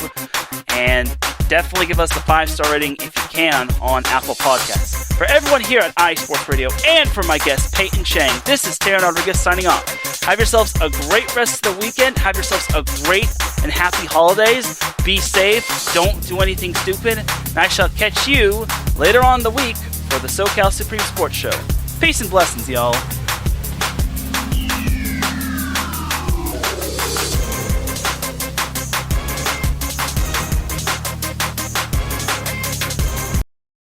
and definitely give us the 5-star rating if you can on Apple Podcasts. For everyone here at iSports Radio, and for my guest Payton Chang, this is Teran Rodriguez signing off. Have yourselves a great rest of the weekend. Have yourselves a great and happy holidays. Be safe. Don't do anything stupid. And I shall catch you later on in the week for the SoCal Supreme Sports Show. Peace and blessings, y'all.